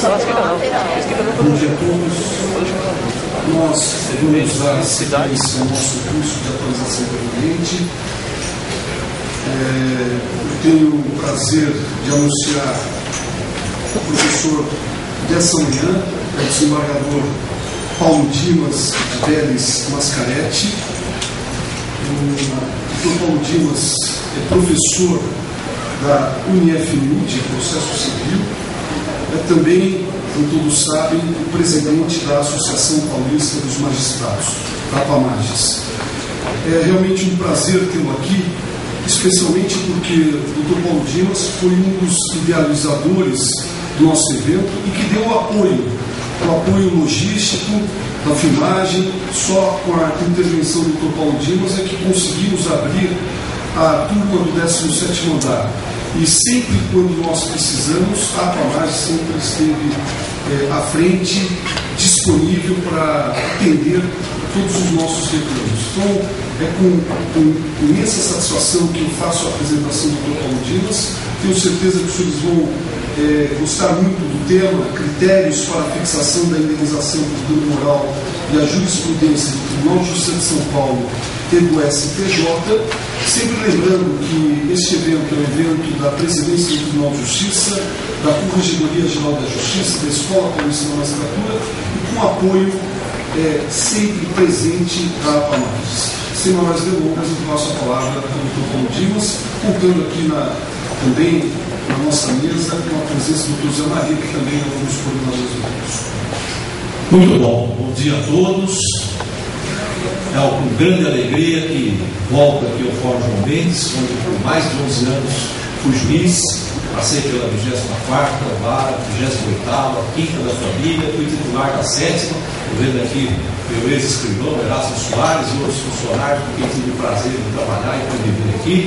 Bom dia a todos. Nós vamos dar sequência ao nosso curso de atualização permanente. Eu tenho o prazer de anunciar o professor dessa manhã, o desembargador Paulo Dimas Vélez Mascaretti. O Dr. Paulo Dimas é professor da UniFMU de Processo Civil. É também, como todos sabem, o presidente da Associação Paulista dos Magistrados, da APAMAGES. É realmente um prazer tê-lo aqui, especialmente porque o Dr. Paulo Dimas foi um dos idealizadores do nosso evento e que deu o apoio logístico da filmagem. Só com a intervenção do Dr. Paulo Dimas é que conseguimos abrir a turma do 17º andar. E sempre quando nós precisamos, a APAMAGES sempre esteve à frente, disponível para atender todos os nossos reclamos. Então, é com imensa satisfação que eu faço a apresentação do Dr. Paulo Dimas. Tenho certeza que os senhores vão gostar muito do tema, critérios para a fixação da indenização por dano moral e a jurisprudência do Tribunal de Justiça de São Paulo e do STJ. Sempre lembrando que este evento é um evento da Presidência do Tribunal de Justiça, da Corregedoria Geral da Justiça, da Escola Paulista da Magistratura e com apoio sempre presente da APAMAGES. Sem mais delongas, eu passo a palavra para o Dr. Paulo Dimas, contando aqui também na nossa mesa com a presença do Dr. Zé Maria, que também é um dos coordenadores do curso. Muito bom dia a todos. É com grande alegria que volto aqui ao Fórum João Mendes, onde por mais de 11 anos fui juiz, passei pela 24ª vara, 28ª, 5ª da família, fui titular da 7ª, estou vendo aqui meu ex-escrivão, Erasmo Soares, e outros funcionários com quem tive o prazer de trabalhar e conviver aqui.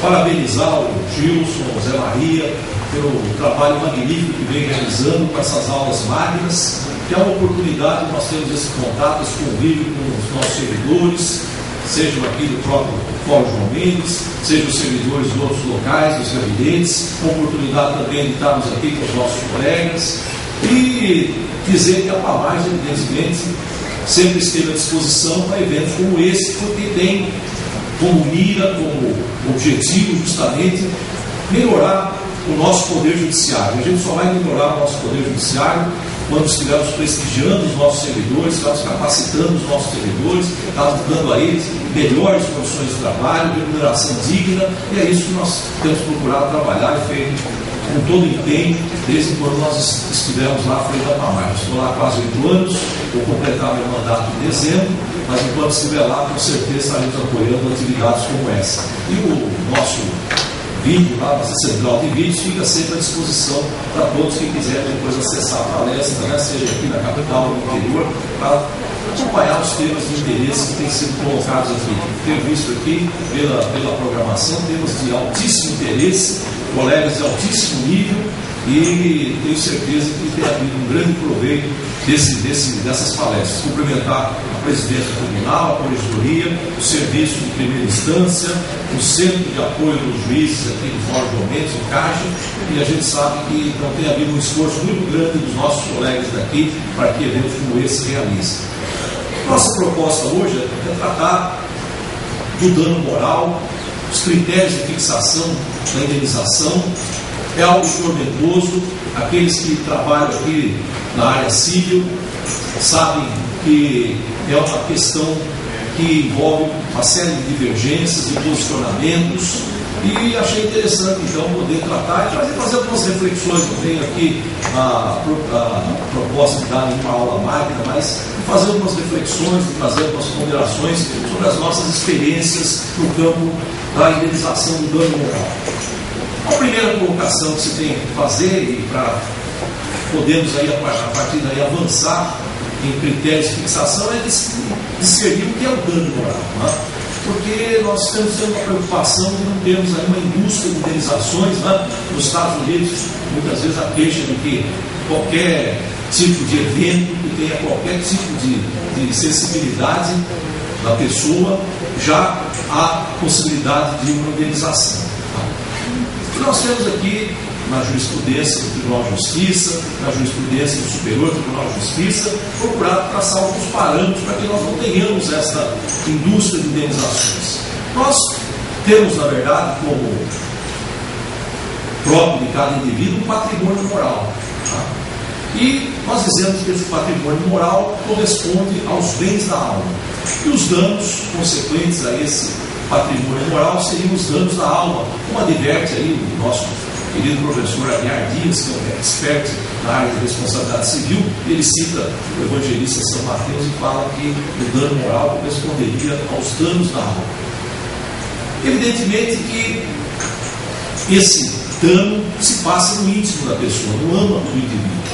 Parabenizar o Gilson, o Zé Maria, pelo trabalho magnífico que vem realizando com essas aulas magnas, que é uma oportunidade de nós termos esse contato, esse convívio com os nossos servidores, sejam aqui do próprio Fórum João Mendes, sejam os servidores de outros locais, dos gabinetes, uma oportunidade também de estarmos aqui com os nossos colegas e dizer que a APAMAGES, evidentemente, sempre esteve à disposição para eventos como esse, porque tem como mira, como objetivo justamente melhorar o nosso poder judiciário. A gente só vai melhorar o nosso poder judiciário quando estivermos prestigiando os nossos servidores, estivermos capacitando os nossos servidores, estamos dando a eles melhores condições de trabalho, remuneração digna, e é isso que nós temos procurado trabalhar e feito com todo o empenho, desde quando nós estivemos lá à frente da APAMAGES. Estou lá há quase 8 anos, vou completar meu mandato em dezembro, mas enquanto estiver lá, com certeza estaremos apoiando atividades como essa. E o nosso vídeo lá, nossa central de vídeos, fica sempre à disposição para todos que quiserem depois acessar a palestra, né, seja aqui na capital ou no interior, para acompanhar os temas de interesse que têm sido colocados aqui. Tenho visto aqui, pela programação, temas de altíssimo interesse, colegas de altíssimo nível, e tenho certeza que tem havido um grande proveito dessas palestras. Cumprimentar a presidência do tribunal, a corregedoria, o serviço de primeira instância, o centro de apoio dos juízes aqui do Fórum João Mendes, o CAGE, e a gente sabe que não tem havido um esforço muito grande dos nossos colegas daqui para que eventos como esse se realizem. Nossa proposta hoje é tratar do dano moral, os critérios de fixação da indenização. É algo tormentoso. Aqueles que trabalham aqui na área civil sabem que é uma questão que envolve uma série de divergências, de posicionamentos, e achei interessante então poder tratar e fazer algumas reflexões. Eu tenho aqui a proposta de dar uma aula magna, mas fazer algumas reflexões, de fazer algumas ponderações sobre as nossas experiências no campo da indenização do dano moral. A primeira colocação que se tem que fazer, e para podermos aí, a partir daí avançar em critérios de fixação, é discernir o que é o dano moral, né? Porque nós temos uma preocupação de não termos aí uma indústria de indenizações, né? Nos Estados Unidos, muitas vezes a queixa de que qualquer tipo de evento que tenha qualquer tipo de sensibilidade da pessoa, já há possibilidade de uma indenização. Nós temos aqui na jurisprudência do Tribunal de Justiça, na jurisprudência do Superior Tribunal de Justiça, procurar traçar alguns parâmetros para que nós não tenhamos essa indústria de indenizações. Nós temos, na verdade, como próprio de cada indivíduo, um patrimônio moral. Tá? E nós dizemos que esse patrimônio moral corresponde aos bens da alma. E os danos consequentes a esse patrimônio moral seriam os danos da alma, como adverte aí o nosso querido professor Aguiar Dias, que é um expert na área de responsabilidade civil. Ele cita o evangelista São Mateus e fala que o dano moral corresponderia aos danos da alma. Evidentemente que esse dano se passa no íntimo da pessoa, no âmago do indivíduo.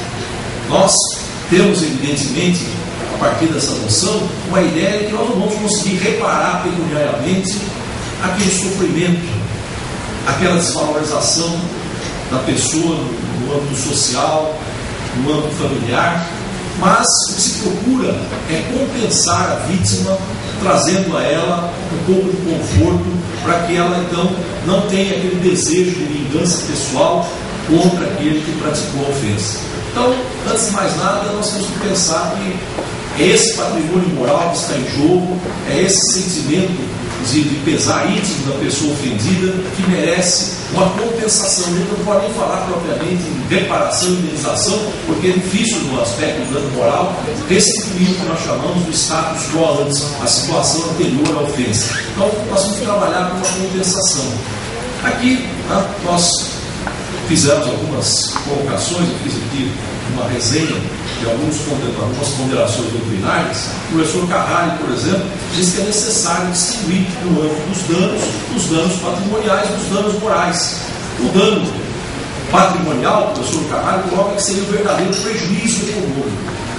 Nós temos, evidentemente, a partir dessa noção, uma ideia de que nós não vamos conseguir reparar pecuniariamente aquele sofrimento, aquela desvalorização da pessoa no âmbito social, no âmbito familiar, mas o que se procura é compensar a vítima, trazendo a ela um pouco de conforto, para que ela então não tenha aquele desejo de vingança pessoal contra aquele que praticou a ofensa. Então, antes de mais nada, nós temos que pensar que é esse patrimônio moral que está em jogo, é esse sentimento de pesar íntimo da pessoa ofendida que merece uma compensação. A gente não pode nem falar propriamente em reparação e indenização, porque é difícil no aspecto do dano moral restituir o que nós chamamos do status quo antes, a situação anterior à ofensa. Então, nós temos que trabalhar com uma compensação. Aqui, nós fizemos algumas colocações, eu fiz aqui uma resenha de algumas ponderações doutrinárias. O professor Carrari, por exemplo, diz que é necessário distinguir no âmbito dos danos patrimoniais e dos danos morais. O dano patrimonial, o professor Carrari coloca que seria o verdadeiro prejuízo econômico,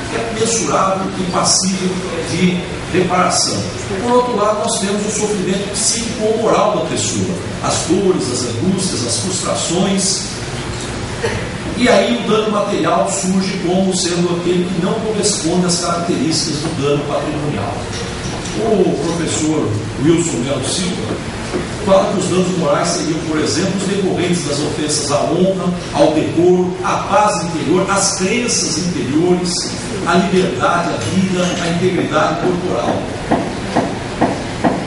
que é mensurável e passível de reparação. Por outro lado, nós temos o sofrimento psíquico ou moral da pessoa, as dores, as angústias, as frustrações. E aí o dano material surge como sendo aquele que não corresponde às características do dano patrimonial. O professor Wilson Melo Silva fala que os danos morais seriam, por exemplo, os decorrentes das ofensas à honra, ao decoro, à paz interior, às crenças interiores, à liberdade, à vida, à integridade corporal.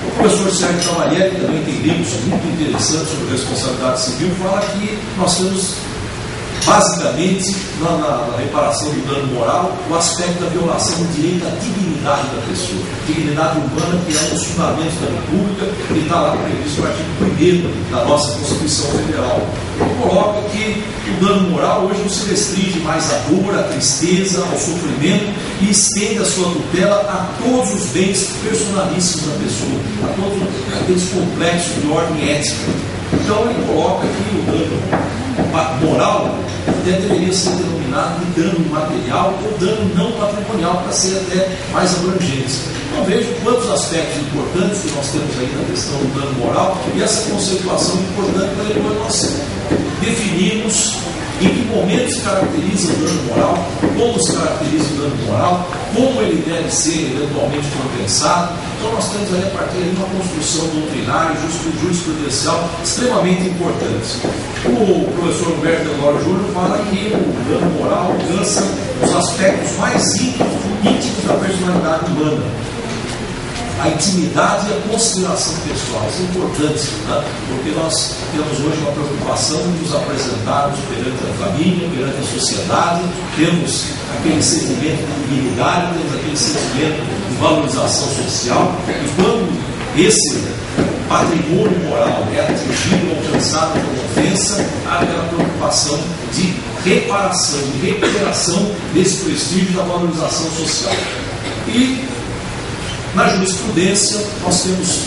O professor Sérgio Cavalieri, que também tem livros muito interessantes sobre responsabilidade civil, fala que nós temos basicamente, na reparação do dano moral, o aspecto da violação do direito à dignidade da pessoa. Dignidade humana, que é um dos fundamentos da República, que está lá previsto no artigo 1º da nossa Constituição Federal. Ele coloca que o dano moral hoje não se restringe mais à dor, à tristeza, ao sofrimento, e estende a sua tutela a todos os bens personalíssimos da pessoa, a todos aqueles complexos de ordem ética. Então ele coloca que o dano moral até deveria ser denominado de dano material ou dano não patrimonial, para ser até mais abrangente. Então vejo quantos aspectos importantes que nós temos aí na questão do dano moral, e essa conceituação importante para depois nós definirmos em que momento se caracteriza o dano moral, como se caracteriza o dano moral, como ele deve ser eventualmente compensado. Então nós temos aí a partir de uma construção doutrinária e jurisprudencial extremamente importante. O professor Humberto Teodoro Júnior fala que o dano moral alcança os aspectos mais íntimos da personalidade humana. A intimidade e a consideração pessoal. Isso é importante, né? Porque nós temos hoje uma preocupação de nos apresentarmos perante a família, perante a sociedade, temos aquele sentimento de dignidade, temos aquele sentimento de valorização social, e quando esse patrimônio moral é atingido ou alcançado por ofensa, há aquela preocupação de reparação, de recuperação desse prestígio da valorização social. E na jurisprudência, nós temos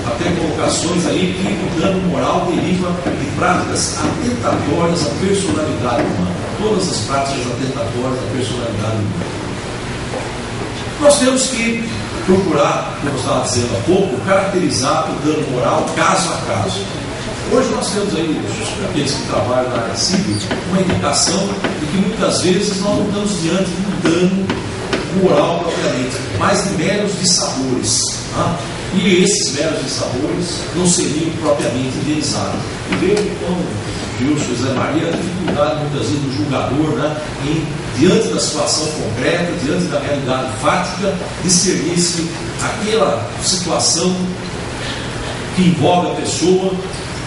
até colocações aí que o dano moral deriva de práticas atentatórias à personalidade humana. Todas as práticas atentatórias à personalidade humana. Nós temos que procurar, como eu estava dizendo há pouco, caracterizar o dano moral caso a caso. Hoje nós temos aí, aqueles que trabalham na área civil, uma indicação de que muitas vezes nós não estamos diante de um dano moral propriamente, mas de meros dissabores. e esses meros dissabores não seriam propriamente indenizados. E vejo como Gilson José Maria a dificuldade muitas vezes do julgador, né, diante da situação concreta, diante da realidade fática, discernir se aquela situação que envolve a pessoa,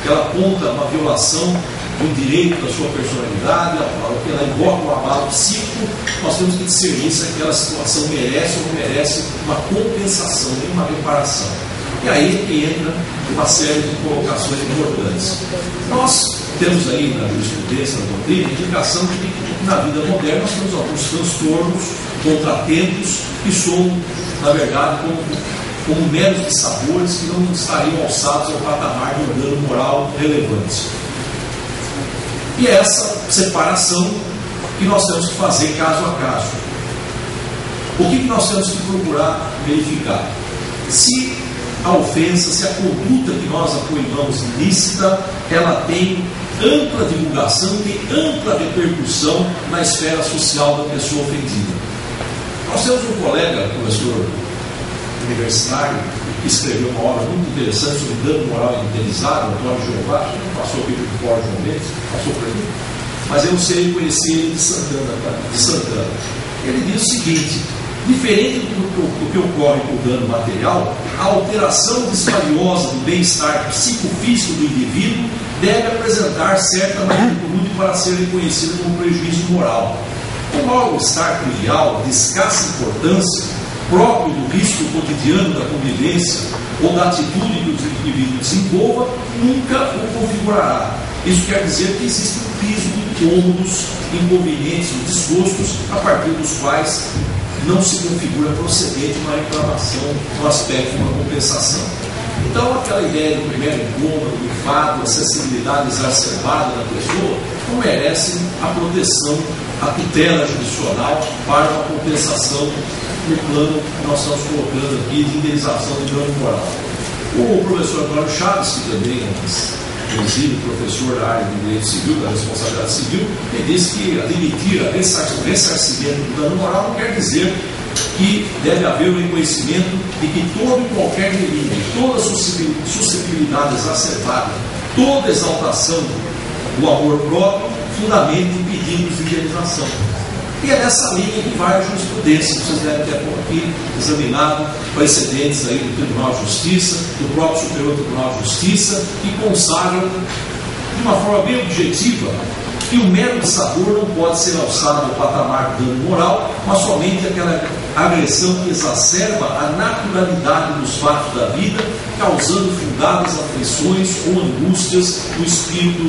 que ela aponta uma violação do direito da sua personalidade, que ela invoca um abalo psíquico, nós temos que discernir se aquela situação merece ou não merece uma compensação e uma reparação. E aí é que entra uma série de colocações importantes. Nós temos aí na jurisprudência, na doutrina, indicação de que na vida moderna nós temos alguns transtornos, contratempos, que são, na verdade, como meros dissabores que não estariam alçados ao patamar de um dano moral relevante. E é essa separação que nós temos que fazer caso a caso. O que nós temos que procurar verificar? Se a ofensa, se a conduta que nós apoiamos ilícita, ela tem ampla divulgação, tem ampla repercussão na esfera social da pessoa ofendida. Nós temos um colega, professor universitário, que escreveu uma obra muito interessante sobre dano moral indenizado, Antônio Jeová, passou aqui por fora João Mendes, passou por aqui, mas eu sei conhecer ele de Santana. Ele diz o seguinte: diferente do que ocorre com o dano material, a alteração desvaliosa do bem-estar psicofísico do indivíduo deve apresentar certa magnitude para ser reconhecida como prejuízo moral. O mal-estar trivial, de escassa importância, próprio do risco cotidiano da convivência ou da atitude que o indivíduo desenvolva, nunca o configurará. Isso quer dizer que existe um piso de incômodos, inconvenientes, desgostos, a partir dos quais não se configura procedente uma reclamação no aspecto de uma compensação. Então, aquela ideia do primeiro incômodo, do enfado, a sensibilidade exacerbada da pessoa, não merece a proteção, a tutela judicial para uma compensação no plano que nós estamos colocando aqui de indenização de dano moral. O professor Antônio Chaves, que também é um professor da área de direito civil, da responsabilidade civil, ele disse que admitir o ressarcimento do dano moral não quer dizer que deve haver o reconhecimento de que todo e qualquer delito, toda suscetibilidade exacerbada, toda exaltação do amor próprio, fundamenta pedidos de indenização. E é nessa linha que vai a jurisprudência. Vocês devem ter aqui examinado precedentes aí do Tribunal de Justiça, do próprio Superior Tribunal de Justiça, que consagram de uma forma bem objetiva que o mero dissabor não pode ser alçado ao patamar de dano moral, mas somente aquela agressão que exacerba a naturalidade dos fatos da vida, causando fundadas aflições ou angústias no espírito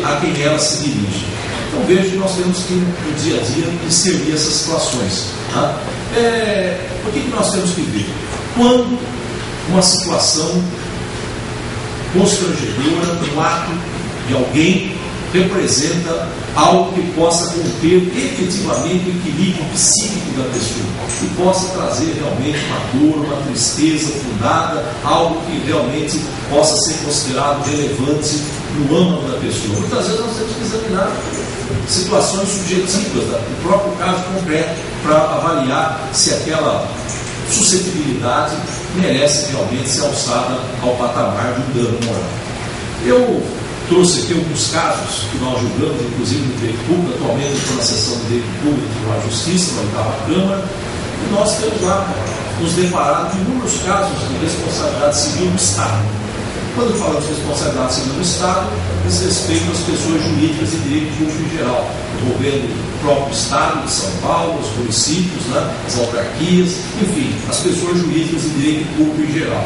a quem ela se dirige. Então vejo que nós temos que, no dia a dia, discernir essas situações. Tá? O que nós temos que ver? Quando uma situação constrangedora, um ato de alguém, representa algo que possa conter efetivamente o equilíbrio psíquico da pessoa e possa trazer realmente uma dor, uma tristeza fundada, algo que realmente possa ser considerado relevante no âmago da pessoa. Muitas vezes nós temos que examinar situações subjetivas do próprio caso concreto para avaliar se aquela suscetibilidade merece realmente ser alçada ao patamar de um dano moral. Eu trouxe aqui alguns casos que nós julgamos, inclusive no direito público, atualmente estou na sessão de direito público do Tribunal de Justiça, na 8ª Câmara, e nós temos lá nos deparado com inúmeros casos de responsabilidade civil do Estado. Quando falamos de responsabilidade civil do Estado, diz respeito às pessoas jurídicas e direito público em geral, envolvendo o próprio Estado de São Paulo, os municípios, né, as autarquias, enfim, as pessoas jurídicas e direito público em geral.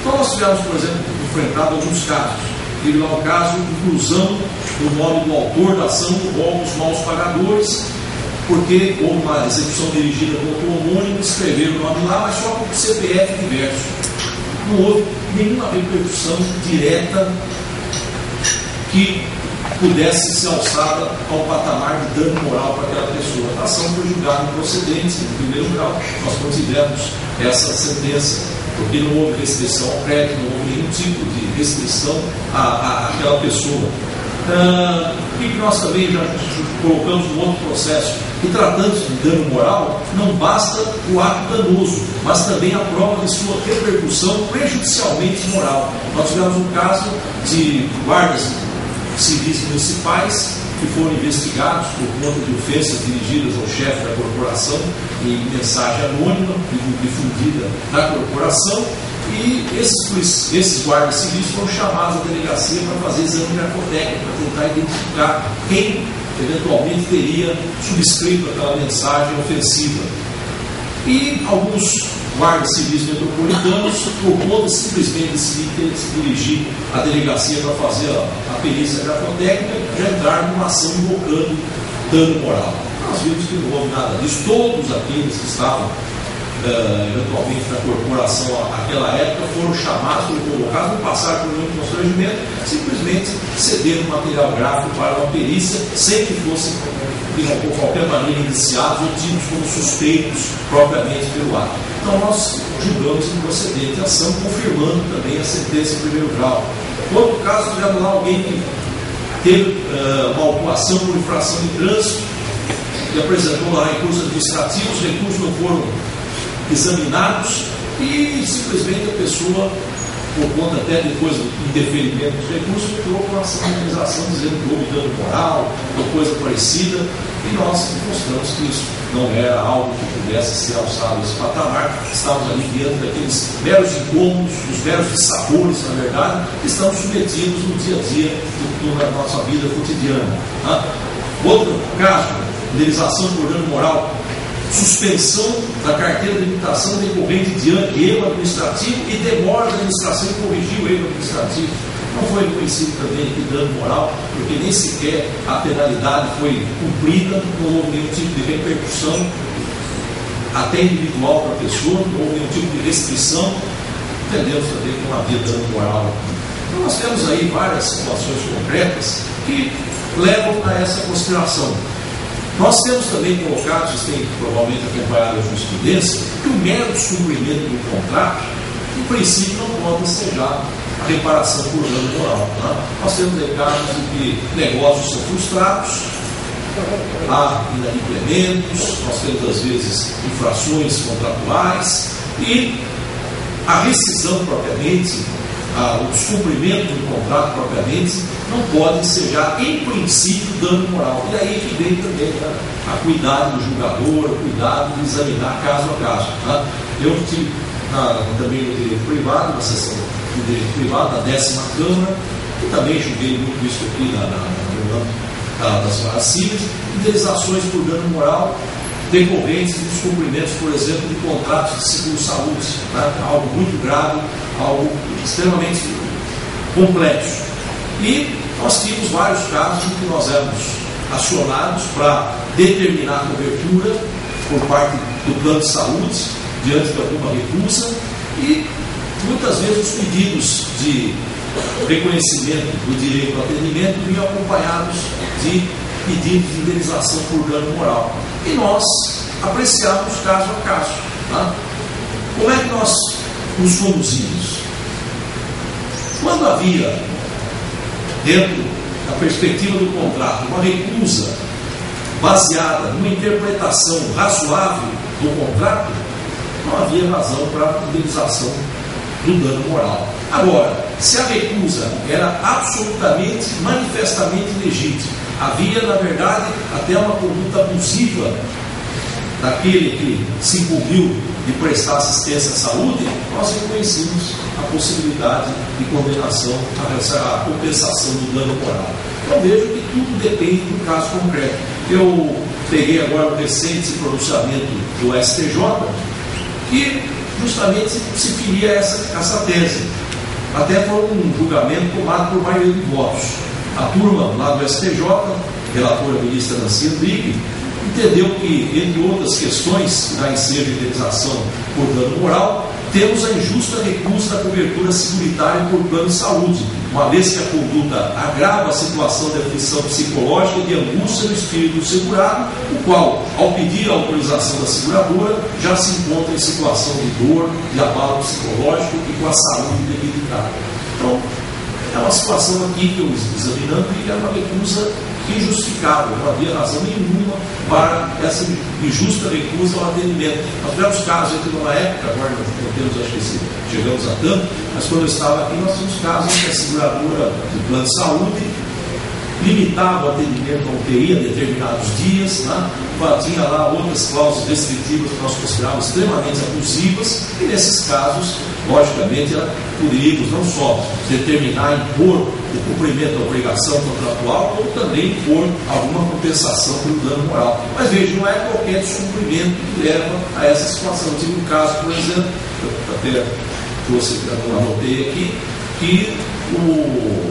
Então nós tivemos, por exemplo, enfrentado alguns casos. Teve lá o caso de inclusão do nome do autor da ação como os maus pagadores, porque houve uma execução dirigida contra o homônimo, escreveram o nome lá, mas só com o CPF diverso. Não houve nenhuma repercussão direta que pudesse ser alçada ao patamar de dano moral para aquela pessoa. A ação foi julgada improcedente, em primeiro grau. Nós consideramos essa sentença, porque não houve restrição ao crédito, não houve nenhum tipo de restrição àquela pessoa. O que nós também já colocamos no outro processo? E tratando-se de dano moral, não basta o ato danoso, mas também a prova de sua repercussão prejudicialmente moral. Nós tivemos um caso de guardas civis municipais que foram investigados por conta de ofensas dirigidas ao chefe da corporação em mensagem anônima difundida na corporação, e esses guardas civis foram chamados à delegacia para fazer exame narcotécnico, para tentar identificar quem eventualmente teria subscrito aquela mensagem ofensiva. E alguns guardas civis metropolitanos, por conta simplesmente de se dirigir à delegacia para fazer a perícia grafotécnica, já entraram numa ação invocando dano moral. Nós vimos que não houve nada disso. Todos aqueles que estavam eventualmente na corporação naquela época foram chamados, foram convocados, não passaram por nenhum constrangimento, simplesmente cederam material gráfico para uma perícia, sem que fossem de qualquer maneira indiciados ou tidos como suspeitos propriamente pelo ato. Então nós julgamos improcedente a ação, confirmando também a sentença em primeiro grau. No outro caso, tivemos lá alguém que teve uma autuação por infração de trânsito e apresentou lá recursos administrativos, os recursos não foram examinados e simplesmente a pessoa, por conta até depois do indeferimento dos recursos, entrou com uma ação de indenização dizendo que houve dano moral ou coisa parecida, e nós mostramos que isso não era algo que pudesse ser alçado a esse patamar. Estávamos ali diante daqueles meros incômodos, os meros dissabores, na verdade, que estamos submetidos no dia a dia da nossa vida cotidiana. Outro caso, indenização por dano moral, suspensão da carteira de habilitação decorrente de erro administrativo e demora da administração em corrigir o erro administrativo. Não foi reconhecido também aqui dano moral, porque nem sequer a penalidade foi cumprida, não houve nenhum tipo de repercussão, até individual para a pessoa, não houve nenhum tipo de restrição. Entendemos também que não havia dano moral. Então nós temos aí várias situações concretas que levam a essa consideração. Nós temos também colocado, vocês têm provavelmente acompanhado a jurisprudência, que o mero descumprimento do contrato, em princípio, não pode ensejar a reparação por dano moral. Nós temos casos em que negócios são frustrados, há inadimplementos, nós temos às vezes infrações contratuais e a rescisão propriamente, o descumprimento do contrato propriamente, não pode ensejar, em princípio, dano moral. E aí que vem também a cuidado do julgador, a cuidado de examinar caso a caso. Eu tive também no direito privado, na sessão do direito privado, da 10ª Câmara, e também julguei muito isso aqui das varas cíveis, indenizações por dano moral decorrentes de descumprimentos, por exemplo, de contratos de seguro-saúde, algo muito grave, algo extremamente complexo. E nós tínhamos vários casos em que nós éramos acionados para determinar a cobertura por parte do plano de saúde, diante de alguma recusa, e muitas vezes os pedidos de reconhecimento do direito ao atendimento vinham acompanhados de pedidos de indenização por dano moral. E nós apreciamos caso a caso. Como é que nós nos conduzimos? Quando havia, dentro da perspectiva do contrato, uma recusa baseada numa interpretação razoável do contrato, não havia razão para indenização do dano moral. Agora, se a recusa era absolutamente, manifestamente legítima, havia, na verdade, até uma conduta abusiva daquele que se incumbiu de prestar assistência à saúde, nós reconhecemos a possibilidade de condenação, a compensação do dano moral. Então vejo que tudo depende do caso concreto. Eu peguei agora o recente pronunciamento do STJ, que justamente se filia essa tese. Até foi um julgamento tomado por maioria de votos. A turma lá do STJ, relatora ministra Nancy Andrighi, entendeu que, entre outras questões que dá ensejo de indenização por dano moral, temos a injusta recusa da cobertura securitária por plano de saúde, uma vez que a conduta agrava a situação de aflição psicológica e de angústia no espírito do segurado, o qual, ao pedir a autorização da seguradora, já se encontra em situação de dor, de abalo psicológico e com a saúde debilitada. Então, É uma situação aqui que eu examinando que era uma recusa injustificável, não havia razão nenhuma para essa injusta recusa ao atendimento. Nós tivemos casos aqui numa época, agora não temos, acho que chegamos a tanto, mas quando eu estava aqui nós tínhamos casos em que a seguradora do plano de saúde limitava o atendimento ao UTI a determinados dias, né? Tinha lá outras cláusulas restritivas que nós considerávamos extremamente abusivas, e nesses casos, logicamente, poderíamos não só determinar, impor o cumprimento da obrigação contratual, como também impor alguma compensação pelo dano moral. Mas veja, não é qualquer descumprimento que leva a essa situação. Eu tive um caso, por exemplo, eu até anotei aqui, que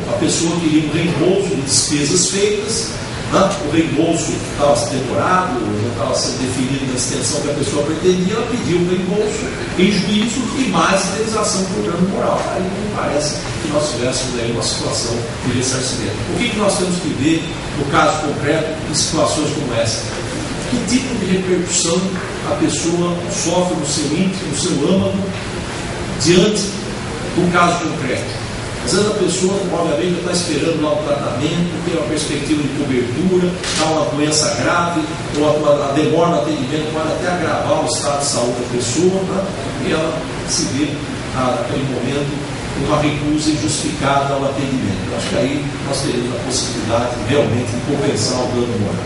a pessoa queria um reembolso de despesas feitas, né? O reembolso estava demorado, não estava sendo definido na extensão que a pessoa pretendia, ela pediu o reembolso em juízo e mais indenização por dano moral. Aí não parece que nós tivéssemos aí uma situação de ressarcimento. O que nós temos que ver no caso concreto em situações como essa? Que tipo de repercussão a pessoa sofre no seu íntimo, no seu âmago, diante do caso concreto? Às vezes a pessoa, obviamente, está esperando lá o tratamento, tem uma perspectiva de cobertura, há uma doença grave, ou a demora no atendimento pode até agravar o estado de saúde da pessoa, né? E ela se vê, naquele momento, uma recusa injustificada ao atendimento. Eu acho que aí nós teremos a possibilidade, realmente, de compensar o dano moral.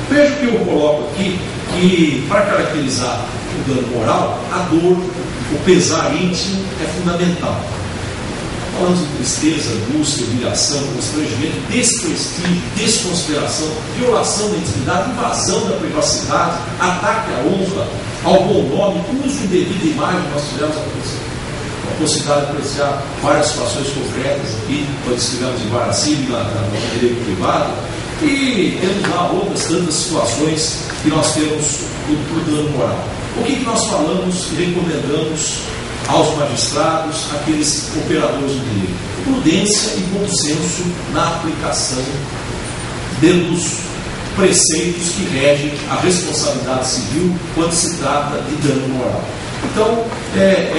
Veja o que eu coloco aqui, que para caracterizar o dano moral, a dor, o pesar íntimo é fundamental. Falando de tristeza, angústia, humilhação, constrangimento, desprestígio, desconsideração, violação da intimidade, invasão da privacidade, ataque à honra, ao bom nome, uso indevido de imagem. Nós tivemos a possibilidade de apreciar várias situações concretas aqui, quando estivemos em Guaracibe, no direito privado, e temos lá outras tantas situações que nós temos por dano moral. O que nós falamos e recomendamos aos magistrados, aqueles operadores do direito? Prudência e bom senso na aplicação dos preceitos que regem a responsabilidade civil quando se trata de dano moral. Então,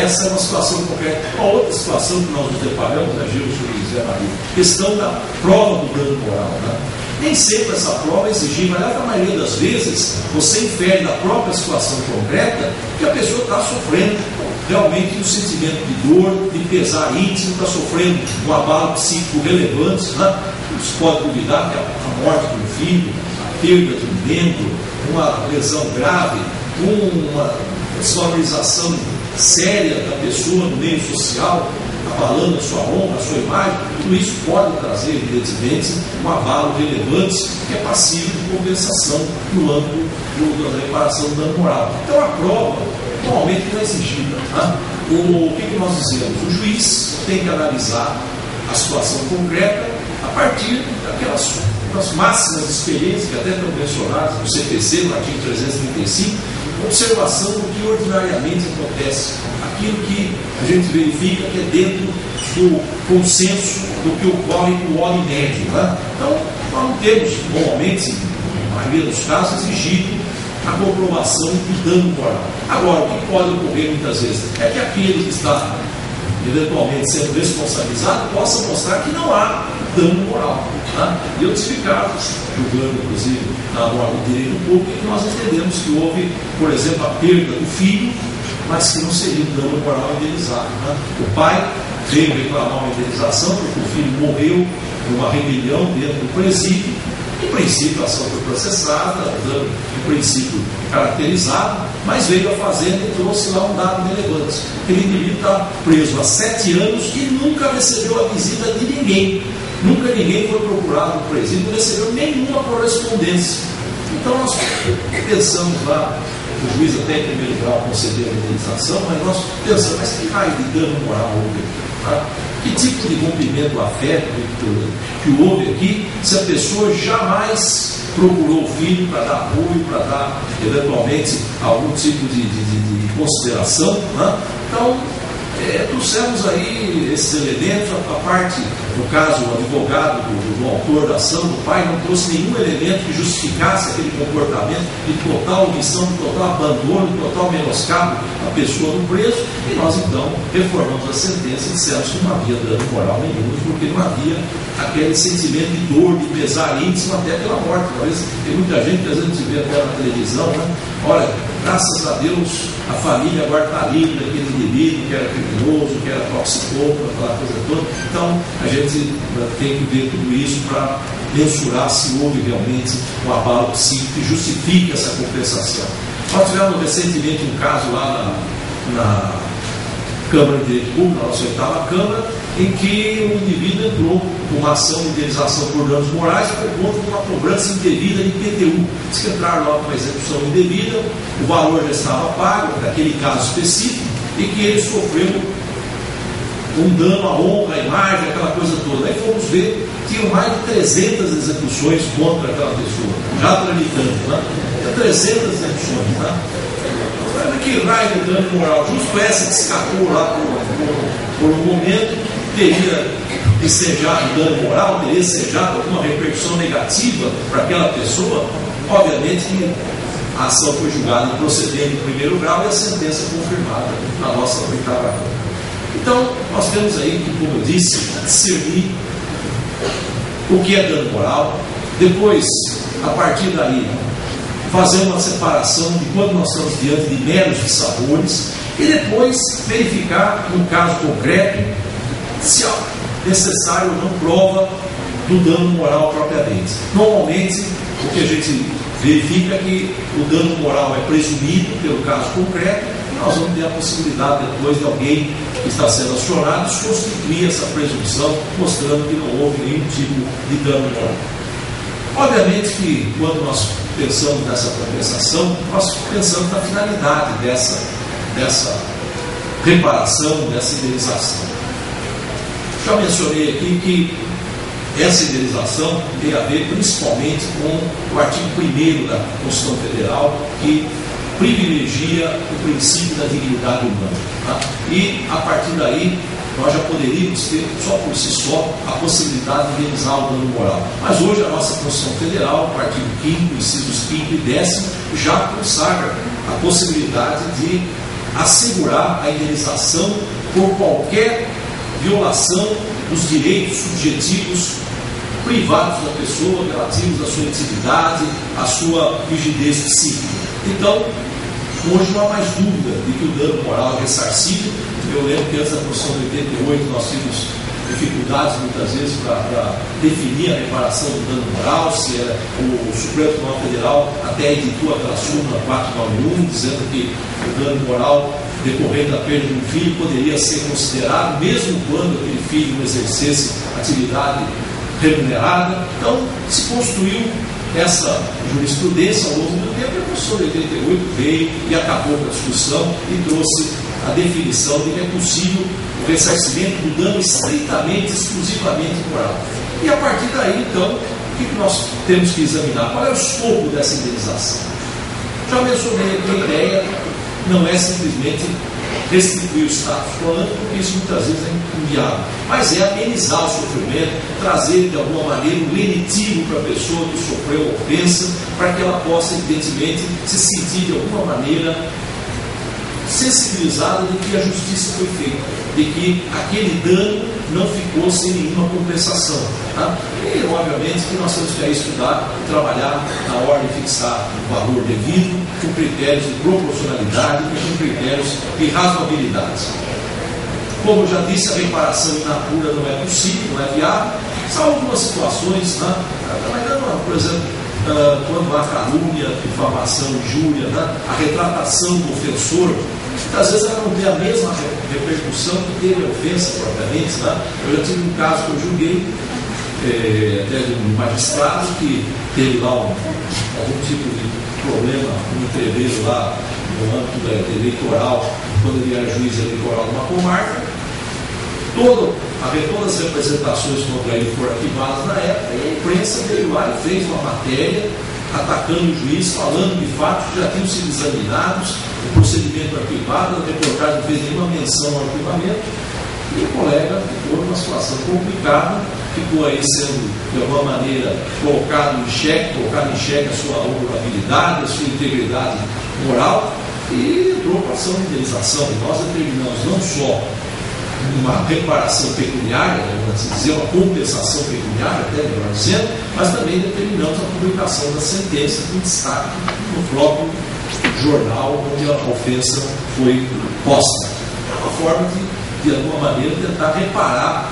essa é uma situação concreta. Uma outra situação que nós nos deparamos, Gil, José Maria, questão da prova do dano moral, né? Nem sempre essa prova é exigível, mas na maioria das vezes você infere da própria situação concreta que a pessoa está sofrendo realmente um sentimento de dor, de pesar íntimo, está sofrendo um abalo psíquico relevante, né? Você pode duvidar que a morte de um filho, a perda de um membro, uma lesão grave, uma desvalorização séria da pessoa no meio social, abalando a sua honra, a sua imagem, tudo isso pode trazer, evidentemente, um abalo relevante que é passível de compensação no âmbito da reparação do dano moral. Então a prova normalmente não é exigida. Né? O que nós dizemos? O juiz tem que analisar a situação concreta a partir das máximas experiências que até estão mencionadas no CPC, no artigo 335, observação do que ordinariamente acontece, aquilo que a gente verifica que é dentro do consenso do que ocorre com o homem médio. Né? Então, nós não temos, normalmente, na maioria dos casos, exigido a comprovação do dano moral. Agora, o que pode ocorrer muitas vezes é que aquele que está eventualmente sendo responsabilizado possa mostrar que não há dano moral. Né? E eu tive casos, julgando inclusive na norma do direito público, que nós entendemos que houve, por exemplo, a perda do filho, mas que não seria um dano moral indenizado. Né? O pai veio reclamar uma indenização porque o filho morreu numa rebelião dentro do presídio. Em princípio, a ação foi processada, dano em princípio caracterizado, mas veio à fazenda e trouxe lá um dado relevante. Aquele indivíduo está preso há 7 anos e nunca recebeu a visita de ninguém. Nunca ninguém foi procurado no presídio, não recebeu nenhuma correspondência. Então nós pensamos lá, o juiz até em primeiro grau concedeu a indenização, mas nós pensamos, mas que raio de dano moral houve aqui? Tá? Que tipo de rompimento do afeto que houve aqui, se a pessoa jamais procurou o filho para dar apoio, para dar eventualmente algum tipo de consideração? Né? Então, trouxemos aí esses elementos, a parte, no caso, o advogado do autor da ação, do pai, não trouxe nenhum elemento que justificasse aquele comportamento de total omissão, de total abandono, de total menoscabo à pessoa do preso, e nós então reformamos a sentença e dissemos que não havia dano moral nenhum, porque não havia aquele sentimento de dor, de pesar íntimo até pela morte. Talvez tem muita gente que às vezes vê até na televisão, né? Olha, graças a Deus a família agora está livre daquele indivíduo que era criminoso, que era toxicólogo, aquela coisa toda. Então a gente tem que ver tudo isso para mensurar se houve realmente um abalo psíquico que justifique essa compensação. Nós tivemos recentemente um caso lá na Câmara de Direito Público, na nossa 8ª Câmara, em que um indivíduo entrou com uma ação de indenização por danos morais por conta de uma cobrança indevida de IPTU. Diz que entraram lá com uma execução indevida, o valor já estava pago, naquele caso específico, e que ele sofreu um dano à honra, à imagem, aquela coisa toda. Aí fomos ver, tinham mais de 300 execuções contra aquela pessoa, já tramitando, né? 300 execuções, né? Que raio de dano moral, justo essa que escapou lá por um momento, teria ensejado dano moral, teria ensejado alguma repercussão negativa para aquela pessoa. Obviamente que a ação foi julgada procedendo em primeiro grau e a sentença confirmada na nossa 8ª Câmara. Então, nós temos aí que, como eu disse, discernir o que é dano moral, depois, a partir daí, fazer uma separação de quando nós estamos diante de meros dissabores e depois verificar, no caso concreto, se é necessário ou não prova do dano moral propriamente. Normalmente, o que a gente verifica é que o dano moral é presumido pelo caso concreto e nós vamos ter a possibilidade depois de alguém que está sendo acionado constituir essa presunção, mostrando que não houve nenhum tipo de dano moral. Obviamente que quando nós pensamos nessa compensação, nós pensamos na finalidade dessa reparação, dessa indenização. Já mencionei aqui que essa indenização tem a ver principalmente com o artigo 1º da Constituição Federal, que privilegia o princípio da dignidade humana. Tá? E, a partir daí, nós já poderíamos ter, só por si só, a possibilidade de indenizar o dano moral. Mas hoje a nossa Constituição Federal, o artigo 5º, incisos 5º e 10º, já consagra a possibilidade de assegurar a indenização por qualquer violação dos direitos subjetivos privados da pessoa, relativos à sua intimidade, à sua rigidez psíquica. Então, hoje não há mais dúvida de que o dano moral é ressarcível. Eu lembro que antes da Constituição de 88 nós tínhamos dificuldades muitas vezes para definir a reparação do dano moral, se era o Supremo Tribunal Federal até editou aquela súmula 491, dizendo que o dano moral decorrente da perda de um filho poderia ser considerado, mesmo quando aquele filho não exercesse atividade remunerada. Então, se construiu essa jurisprudência ao longo do tempo, e a Constituição de 88 veio e acabou com a discussão e trouxe a definição de que é possível o ressarcimento do dano estritamente, exclusivamente moral. E a partir daí, então, o que nós temos que examinar? Qual é o escopo dessa indenização? Já mencionei aqui a ideia, não é simplesmente restituir o status quo, porque isso muitas vezes é inviável, mas é amenizar o sofrimento, trazer de alguma maneira um lenitivo para a pessoa que sofreu a ofensa, para que ela possa, evidentemente, se sentir de alguma maneira sensibilizada de que a justiça foi feita, de que aquele dano não ficou sem nenhuma compensação. Tá? E, obviamente, que nós temos que aí estudar e trabalhar na hora de fixar o valor devido, com critérios de proporcionalidade e com critérios de razoabilidade. Como eu já disse, a reparação in natura não é possível, não é viável, salvo algumas situações, né? Por exemplo, quando há calúnia, difamação, injúria, né? A retratação do ofensor, muitas vezes ela não tem a mesma repercussão que teve a ofensa propriamente. Né? Eu já tive um caso que eu julguei, até de um magistrado que teve lá algum tipo de problema, um entreveiro lá no âmbito eleitoral, quando ele era juiz eleitoral de uma comarca. Todas as representações contra ele foram arquivadas na época, e a imprensa veio lá e fez uma matéria atacando o juiz, falando de fatos que já tinham sido examinados, o procedimento arquivado, a reportagem não fez nenhuma menção ao arquivamento, e o colega ficou numa situação complicada, ficou aí sendo, de alguma maneira, colocado em xeque a sua honorabilidade, a sua integridade moral, e entrou para ação de indenização. E nós determinamos não só uma reparação pecuniária, vamos dizer, uma compensação pecuniária, até melhor dizendo, mas também determinamos a publicação da sentença com destaque no próprio jornal onde a ofensa foi posta. É uma forma de alguma maneira, tentar reparar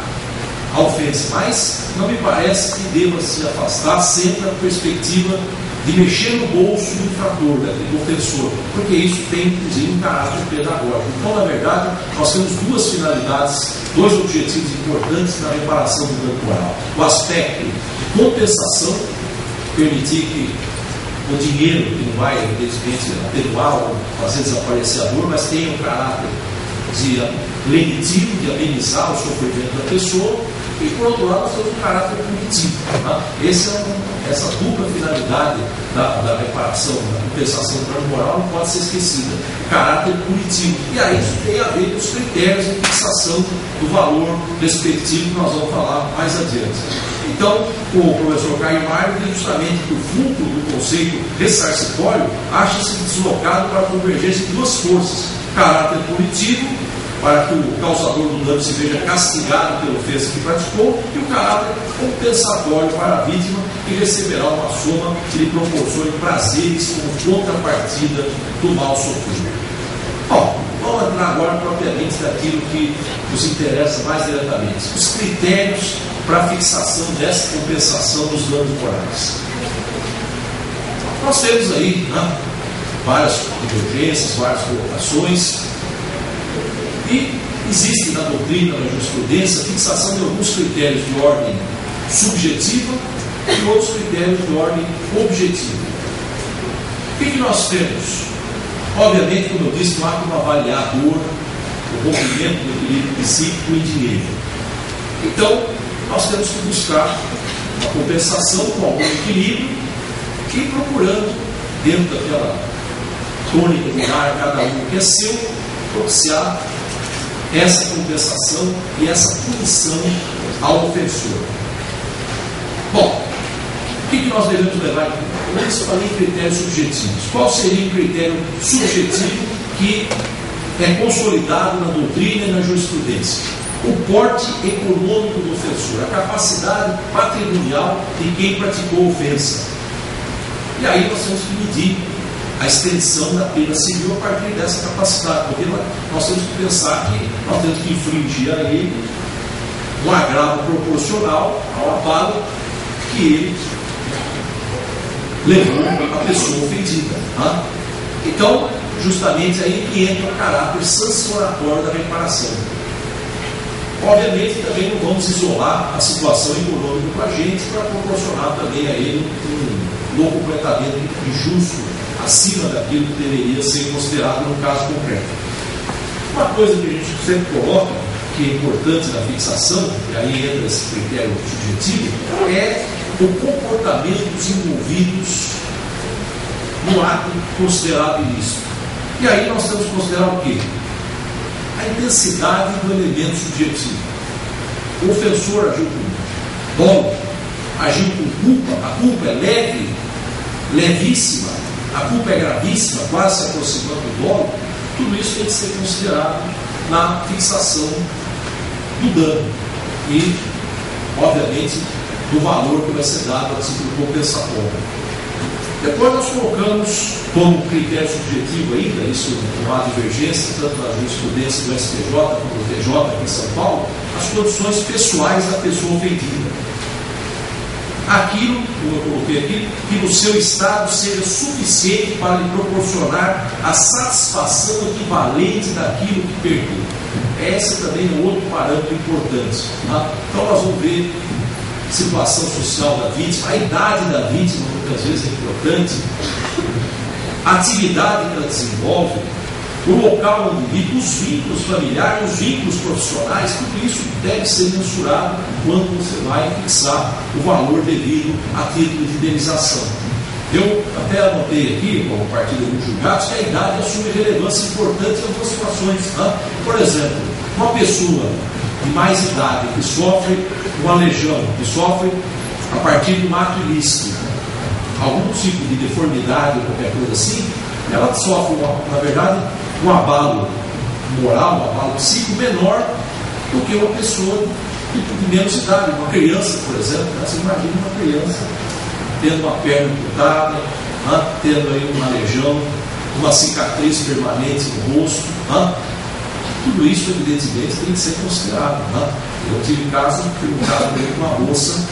a ofensa, mas não me parece que deva se afastar sempre da perspectiva de mexer no bolso do infrator, do ofensor, porque isso tem, inclusive, um caráter pedagógico. Então, na verdade, nós temos duas finalidades, dois objetivos importantes na reparação do dano moral. O aspecto de compensação, permitir que o dinheiro, que não vai, evidentemente, atenuar ou fazer desaparecer a dor, mas tenha um caráter de lenitivo, de amenizar o sofrimento da pessoa, e por outro lado nós temos um caráter punitivo. Tá? Essa dupla finalidade da reparação, da compensação do dano moral não pode ser esquecida. O caráter punitivo. E aí isso tem a ver com os critérios de fixação do valor respectivo que nós vamos falar mais adiante. Então, o professor Caio Mário diz justamente que o fulcro do conceito ressarcitório acha-se deslocado para a convergência de duas forças: caráter punitivo, para que o causador do dano se veja castigado pela ofensa que praticou, e o caráter compensatório para a vítima, que receberá uma soma que lhe proporcione prazeres como contrapartida do mal sofrido. Bom, vamos entrar agora propriamente daquilo que nos interessa mais diretamente: os critérios para a fixação dessa compensação dos danos morais. Nós temos aí várias divergências, várias colocações, e existe na doutrina, na jurisprudência, a fixação de alguns critérios de ordem subjetiva e outros critérios de ordem objetiva. O que nós temos? Obviamente, como eu disse, não há como avaliar a dor, o rompimento do equilíbrio psíquico em dinheiro. Então, nós temos que buscar uma compensação com algum equilíbrio e procurando, dentro daquela tônica de dar cada um que é seu, propiciar essa compensação e essa punição ao ofensor. Bom, o que nós devemos levar em conta? Eu falei em critérios subjetivos. Qual seria o critério subjetivo que é consolidado na doutrina e na jurisprudência? O porte econômico do ofensor, a capacidade patrimonial de quem praticou a ofensa. E aí nós temos que medir a extensão da pena civil a partir dessa capacidade, porque nós temos que pensar que nós temos que infligir a ele um agravo proporcional ao abalo que ele levou a pessoa ofendida. Tá? Então, justamente aí que entra o caráter sancionatório da reparação. Obviamente, também não vamos isolar a situação econômica para a gente para proporcionar também a ele um locompletamento injusto acima daquilo que deveria ser considerado no caso concreto. Uma coisa que a gente sempre coloca, que é importante na fixação, e aí entra esse critério subjetivo, é o comportamento dos envolvidos no ato considerado ilícito. E aí nós temos que considerar o quê? A intensidade do elemento subjetivo. O ofensor agiu com dolo, agiu com culpa, a culpa é leve, levíssima, a culpa é gravíssima, quase se aproximando do dolo. Tudo isso tem que ser considerado na fixação do dano e, obviamente, do valor que vai ser dado a título compensatório. Depois nós colocamos como critério subjetivo ainda, isso não há divergência, tanto na jurisprudência do STJ como do TJ aqui em São Paulo, as condições pessoais da pessoa ofendida. Aquilo, como eu coloquei aqui, que no seu estado seja suficiente para lhe proporcionar a satisfação equivalente daquilo que perdeu. Esse também é outro parâmetro importante. Tá? Então nós vamos ver situação social da vítima, a idade da vítima muitas vezes é importante, a atividade que ela desenvolve, o local onde vive, os vínculos familiares, os vínculos profissionais, tudo isso deve ser mensurado quando você vai fixar o valor devido a título de indenização. Eu até anotei aqui, como partir de alguns julgados, que a idade assume relevância importante em algumas situações. Tá? Por exemplo, uma pessoa de mais idade que sofre uma lesão, que sofre a partir de um ato ilícito, algum tipo de deformidade ou qualquer coisa assim, ela sofre, na verdade, um abalo moral, um abalo psíquico menor do que uma pessoa de menos idade, uma criança, por exemplo. Né? Você imagina uma criança tendo uma perna amputada, né? Tendo aí uma lesão, uma cicatriz permanente no rosto. Né? Tudo isso, evidentemente, tem que ser considerado. Né? Eu tive um caso de uma moça,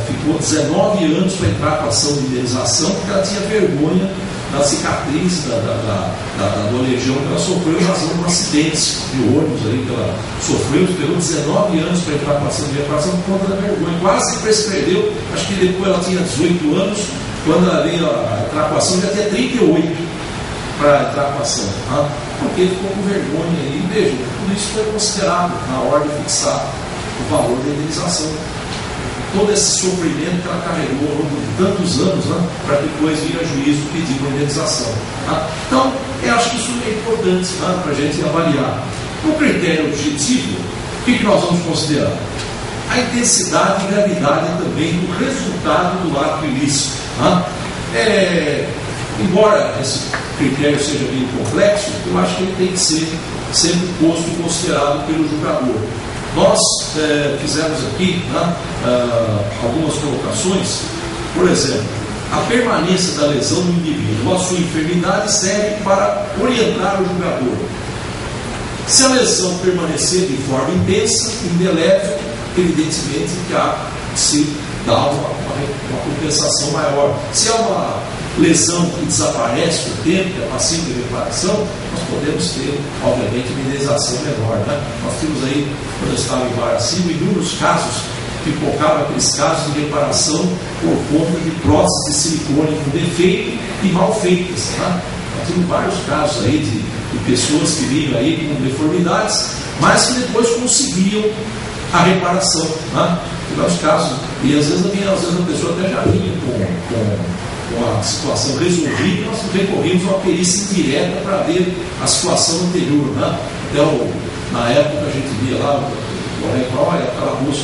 ficou 19 anos para entrar com a ação de indenização, porque ela tinha vergonha da cicatriz, da lesão que ela sofreu em razão de um acidente de ônibus aí que ela sofreu, esperou 19 anos para entrar com a ação de reparação por conta da vergonha. Quase prescreveu, acho que depois ela tinha 18 anos, quando ela veio a entrar com a ação, já tinha 38 para entrar com a ação. Tá? Porque ele ficou com vergonha aí. E veja, tudo isso foi considerado na hora de fixar o valor da indenização. Todo esse sofrimento que ela carregou ao longo de tantos anos, né, para depois vir a juízo pedir uma indenização. Tá? Então, eu acho que isso é importante, né, para a gente avaliar. No critério objetivo, o que nós vamos considerar? A intensidade e gravidade também do resultado do ato ilícito. Tá? Embora esse critério seja bem complexo, eu acho que ele tem que ser sempre posto e considerado pelo julgador. Nós fizemos aqui, né, algumas colocações. Por exemplo, a permanência da lesão do indivíduo ou a sua enfermidade serve para orientar o julgador. Se a lesão permanecer de forma intensa, indelével, evidentemente que há de se dar uma compensação maior. Se há uma lesão que desaparece com o tempo, que é passível de reparação, nós podemos ter, obviamente, uma indenização menor. Né? Nós temos aí, quando eu estava em Guaraciba, inúmeros casos que focavam aqueles casos de reparação por conta de próteses de silicone com defeito e mal feitas. Né? Nós temos vários casos aí de pessoas que vinham aí com deformidades, mas que depois conseguiam a reparação. Né? Tivemos casos, e às vezes a pessoa até já vinha com a situação resolvida, nós recorrimos a uma perícia indireta para ver a situação anterior. Né? Então, na época a gente via lá, olha, aquela moça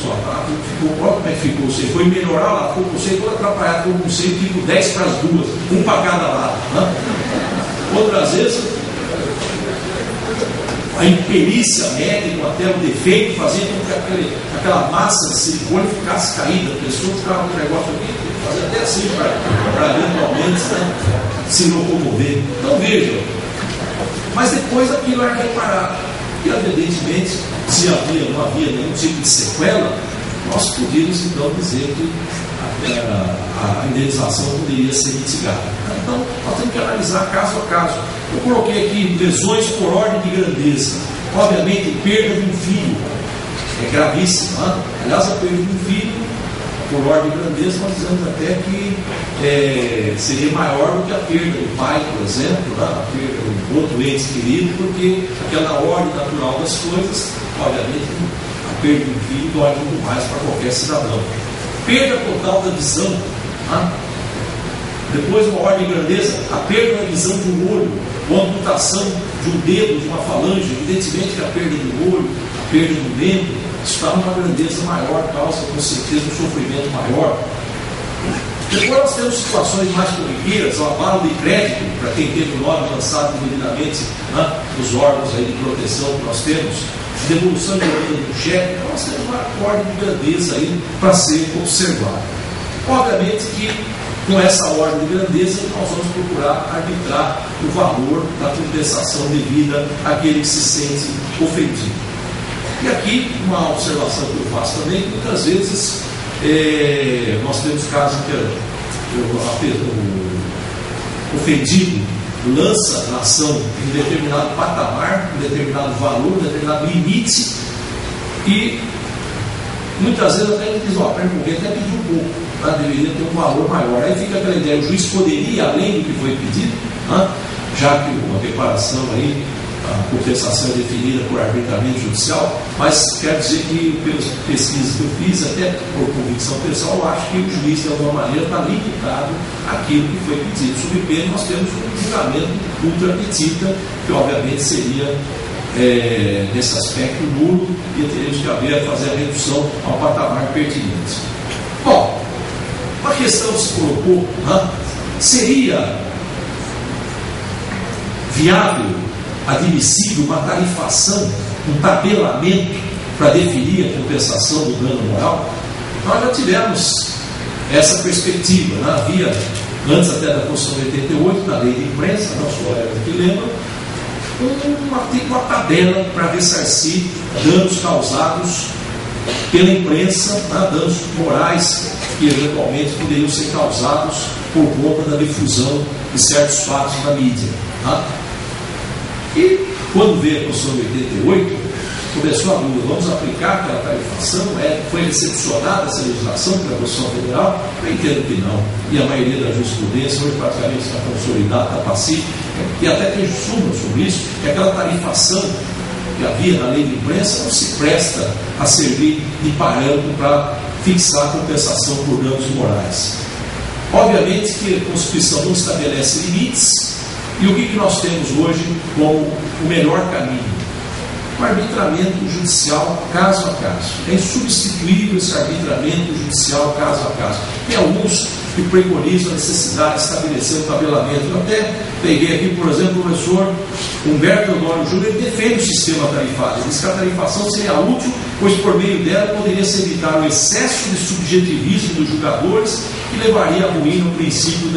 ficou, como é que ficou? Você foi melhorar lá, ficou com você todo atrapalhado, ficou com você, tipo 10 para as duas, um para cada lado. Né? Outras vezes, a imperícia médica, até o defeito, fazia com que aquela massa de silicone ficasse caída, a pessoa ficava com o negócio aqui, fazia até assim para eventualmente, né, se locomover. Então veja, mas depois aquilo era reparado. E evidentemente, se não havia nenhum tipo de sequela, nós podíamos então dizer que a indenização poderia ser mitigada. Então, nós temos que analisar caso a caso. Eu coloquei aqui lesões por ordem de grandeza. Obviamente, perda de um filho é gravíssima. Né? Aliás, a perda de um filho, por ordem de grandeza, nós dizemos até que seria maior do que a perda do pai, por exemplo, né? A perda de outro ente querido, porque aquela ordem natural das coisas, obviamente, a perda de um filho dói muito mais para qualquer cidadão. Perda total da visão. Né? Depois, uma ordem de grandeza, a perda da visão de um olho, ou a amputação de um dedo, de uma falange. Evidentemente que a perda do olho, a perda do membro, está numa grandeza maior, causa com certeza um sofrimento maior. Depois nós temos situações mais corriqueiras, o abalo de crédito, para quem teve o nome lançado devidamente, né, nos órgãos aí de proteção que nós temos, devolução de ordem do cheque. Então nós temos uma ordem de grandeza aí para ser observada. Obviamente que com essa ordem de grandeza nós vamos procurar arbitrar o valor da compensação devida àquele que se sente ofendido. E aqui uma observação que eu faço também, que muitas vezes nós temos casos que o ofendido lança na ação em determinado patamar, em determinado valor, em determinado limite, e muitas vezes até ele diz, ó, para recorrer até pedir um pouco, tá? Deveria ter um valor maior. Aí fica aquela ideia, o juiz poderia, além do que foi pedido, né? Já que uma reparação aí a compensação é definida por arbitramento judicial, mas quero dizer que, pelas pesquisas que eu fiz, até por convicção pessoal, eu acho que o juiz, de alguma maneira, está limitado àquilo que foi pedido. Sob pena, nós temos um julgamento ultra petita, que obviamente seria, nesse aspecto, nulo, e teríamos que haver a fazer a redução ao patamar pertinente. Bom, uma questão que se colocou, seria viável, admissível uma tarifação, um tabelamento para definir a compensação do dano moral? Nós já tivemos essa perspectiva, havia, antes até da Constituição de 88, na lei de imprensa, nosso colega que lembra, uma tabela para ressarcir danos causados pela imprensa, danos morais que eventualmente poderiam ser causados por conta da difusão de certos fatos na mídia. E quando veio a Constituição de 88, começou a dúvida: vamos aplicar aquela tarifação? Foi recepcionada essa legislação pela Constituição Federal? Eu entendo que não. E a maioria da jurisprudência hoje praticamente está consolidada, está pacífica, e até tem súmula sobre isso, que aquela tarifação que havia na lei de imprensa não se presta a servir de parâmetro para fixar a compensação por danos morais. Obviamente que a Constituição não estabelece limites, e o que nós temos hoje como o melhor caminho? O arbitramento judicial caso a caso. É insubstituível esse arbitramento judicial caso a caso. Tem alguns que preconizam a necessidade de estabelecer um tabelamento. Eu até peguei aqui, por exemplo, o professor Humberto Eudório Júnior, ele defende o sistema tarifário. Ele diz que a tarifação seria útil, pois por meio dela poderia se evitar o excesso de subjetivismo dos julgadores, que levaria a ruir no princípio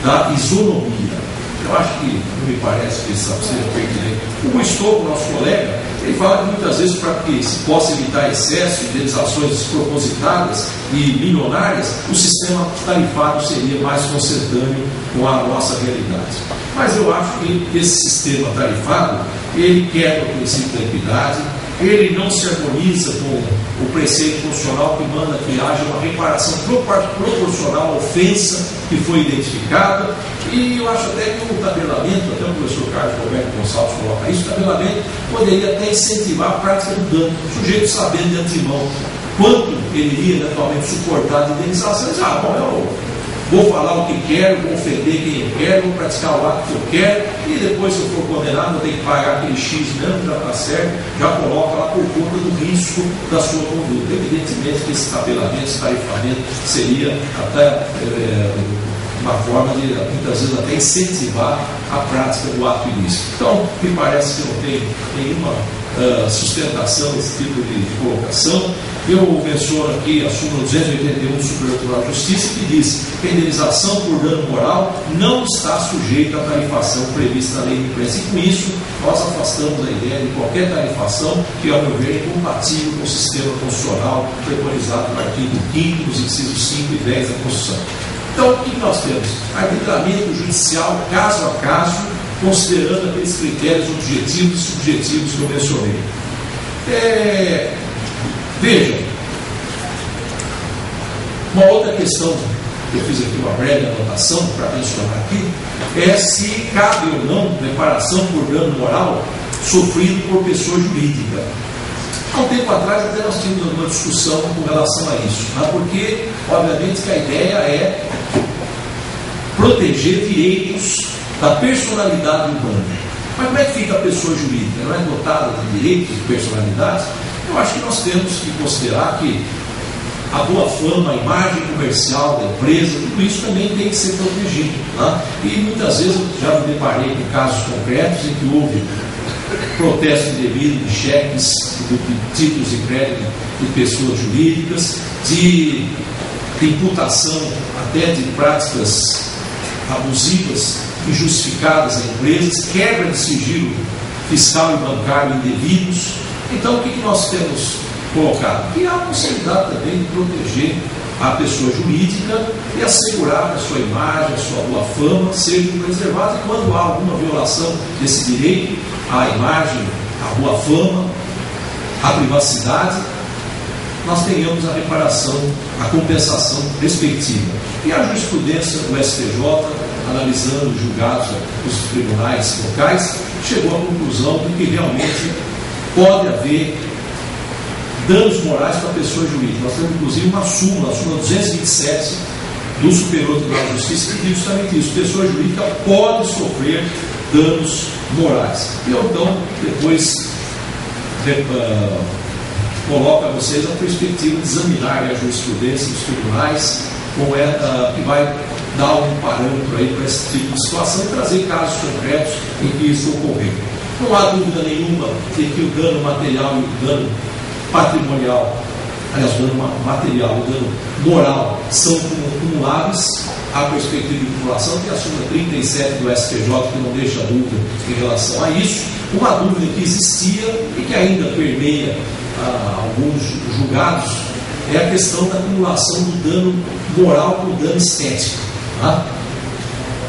da isonomia. Eu acho que não me parece que isso seja pertinente. O Estouco, nosso colega, ele fala que muitas vezes, para que se possa evitar excesso de indenizações despropositadas e milionárias, o sistema tarifário seria mais consentâneo com a nossa realidade. Mas eu acho que esse sistema tarifário, ele quebra o princípio da equidade, ele não se harmoniza com o preceito constitucional que manda que haja uma reparação proporcional à ofensa que foi identificada. E eu acho até que o tabelamento, até o professor Carlos Roberto Gonçalves coloca isso, o tabelamento poderia até incentivar a prática do dano, o sujeito sabendo de antemão quanto ele iria eventualmente suportar de indenização. Eu vou falar o que quero, vou ofender quem eu quero, vou praticar o ato que eu quero, e depois, se eu for condenado, vou ter que pagar aquele X mesmo, já está certo, já coloca lá por conta do risco da sua conduta. Evidentemente que esse tabelamento, esse tarifamento seria até uma forma de, muitas vezes, até incentivar a prática do ato ilícito. Então, me parece que não tem nenhuma sustentação esse tipo de colocação. Eu menciono aqui a súmula 281 do Superior Tribunal de Justiça, que diz que a indenização por dano moral não está sujeita à tarifação prevista na lei de imprensa. E com isso, nós afastamos a ideia de qualquer tarifação que, ao meu ver, é incompatível com o sistema constitucional preconizado no artigo 5º, dos incisos 5 e 10 da Constituição. Então, o que nós temos? Arbitramento judicial, caso a caso, considerando aqueles critérios objetivos e subjetivos que eu mencionei. Vejam, uma outra questão que eu fiz aqui uma breve anotação para mencionar aqui é se cabe ou não reparação por dano moral sofrido por pessoa jurídica. Há um tempo atrás até nós tínhamos uma discussão com relação a isso, porque obviamente que a ideia é proteger direitos da personalidade humana. Mas como é que fica a pessoa jurídica? Não é dotada de direitos e personalidades? Eu acho que nós temos que considerar que a boa fama, a imagem comercial da empresa, tudo isso também tem que ser protegido. E muitas vezes eu já me deparei com casos concretos em que houve protesto indevido de cheques, de títulos de crédito de pessoas jurídicas, de imputação até de práticas abusivas injustificadas a empresas, quebra de sigilo fiscal e bancário indevidos. Então, o que nós temos colocado? Que há a possibilidade também de proteger a pessoa jurídica e assegurar que a sua imagem, a sua boa fama sejam preservadas, e quando há alguma violação desse direito, à imagem, à boa fama, à privacidade, nós tenhamos a reparação, a compensação respectiva. E a jurisprudência do STJ, analisando os julgados dos tribunais locais, chegou à conclusão de que realmente pode haver danos morais para a pessoa jurídica. Nós temos, inclusive, uma súmula, a súmula 227 do Superior Tribunal de Justiça, que diz justamente isso: pessoa jurídica pode sofrer danos morais. E eu, então, depois coloco a vocês a perspectiva de examinar a jurisprudência dos tribunais, que vai dar um parâmetro aí para esse tipo de situação e trazer casos concretos em que isso ocorreu. Não há dúvida nenhuma de que o dano material e o dano patrimonial, aliás, o dano material e o dano moral são acumuláveis. A perspectiva de acumulação tem a súmula 37 do STJ, que não deixa dúvida em relação a isso. Uma dúvida que existia e que ainda permeia alguns julgados é a questão da acumulação do dano moral com o dano estético. Tá?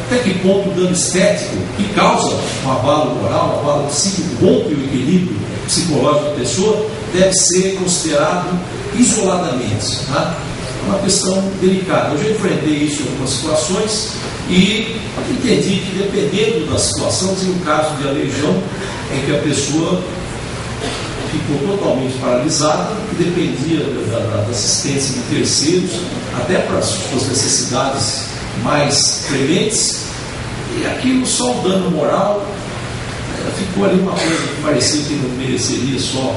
Até que ponto o dano estético, que causa um abalo moral, um abalo psíquico, rompe o equilíbrio psicológico da pessoa, deve ser considerado isoladamente. Tá? É uma questão delicada. Eu já enfrentei isso em algumas situações e entendi que, dependendo da situação, tinha um caso de aleijão em que a pessoa ficou totalmente paralisada, que dependia da assistência de terceiros, até para as suas necessidades mais prementes, e aquilo, só o dano moral, ficou ali uma coisa que parecia que não mereceria só,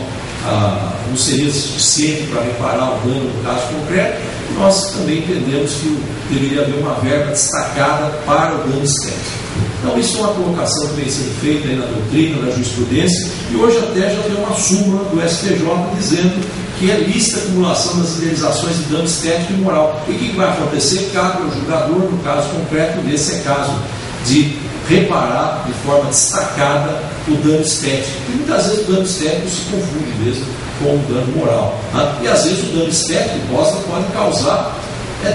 não seria suficiente para reparar o dano no caso concreto. Nós também entendemos que deveria haver uma verba destacada para o dano estético. Então, isso é uma colocação que vem sendo feita aí na doutrina, na jurisprudência, e hoje até já tem uma súmula do STJ dizendo que é lícita a acumulação das indenizações de dano estético e moral. E o que vai acontecer? Cabe ao julgador, no caso concreto, nesse é caso de reparar de forma destacada o dano estético. E muitas vezes o dano estético se confunde mesmo com o dano moral. Né? E às vezes o dano estético pode causar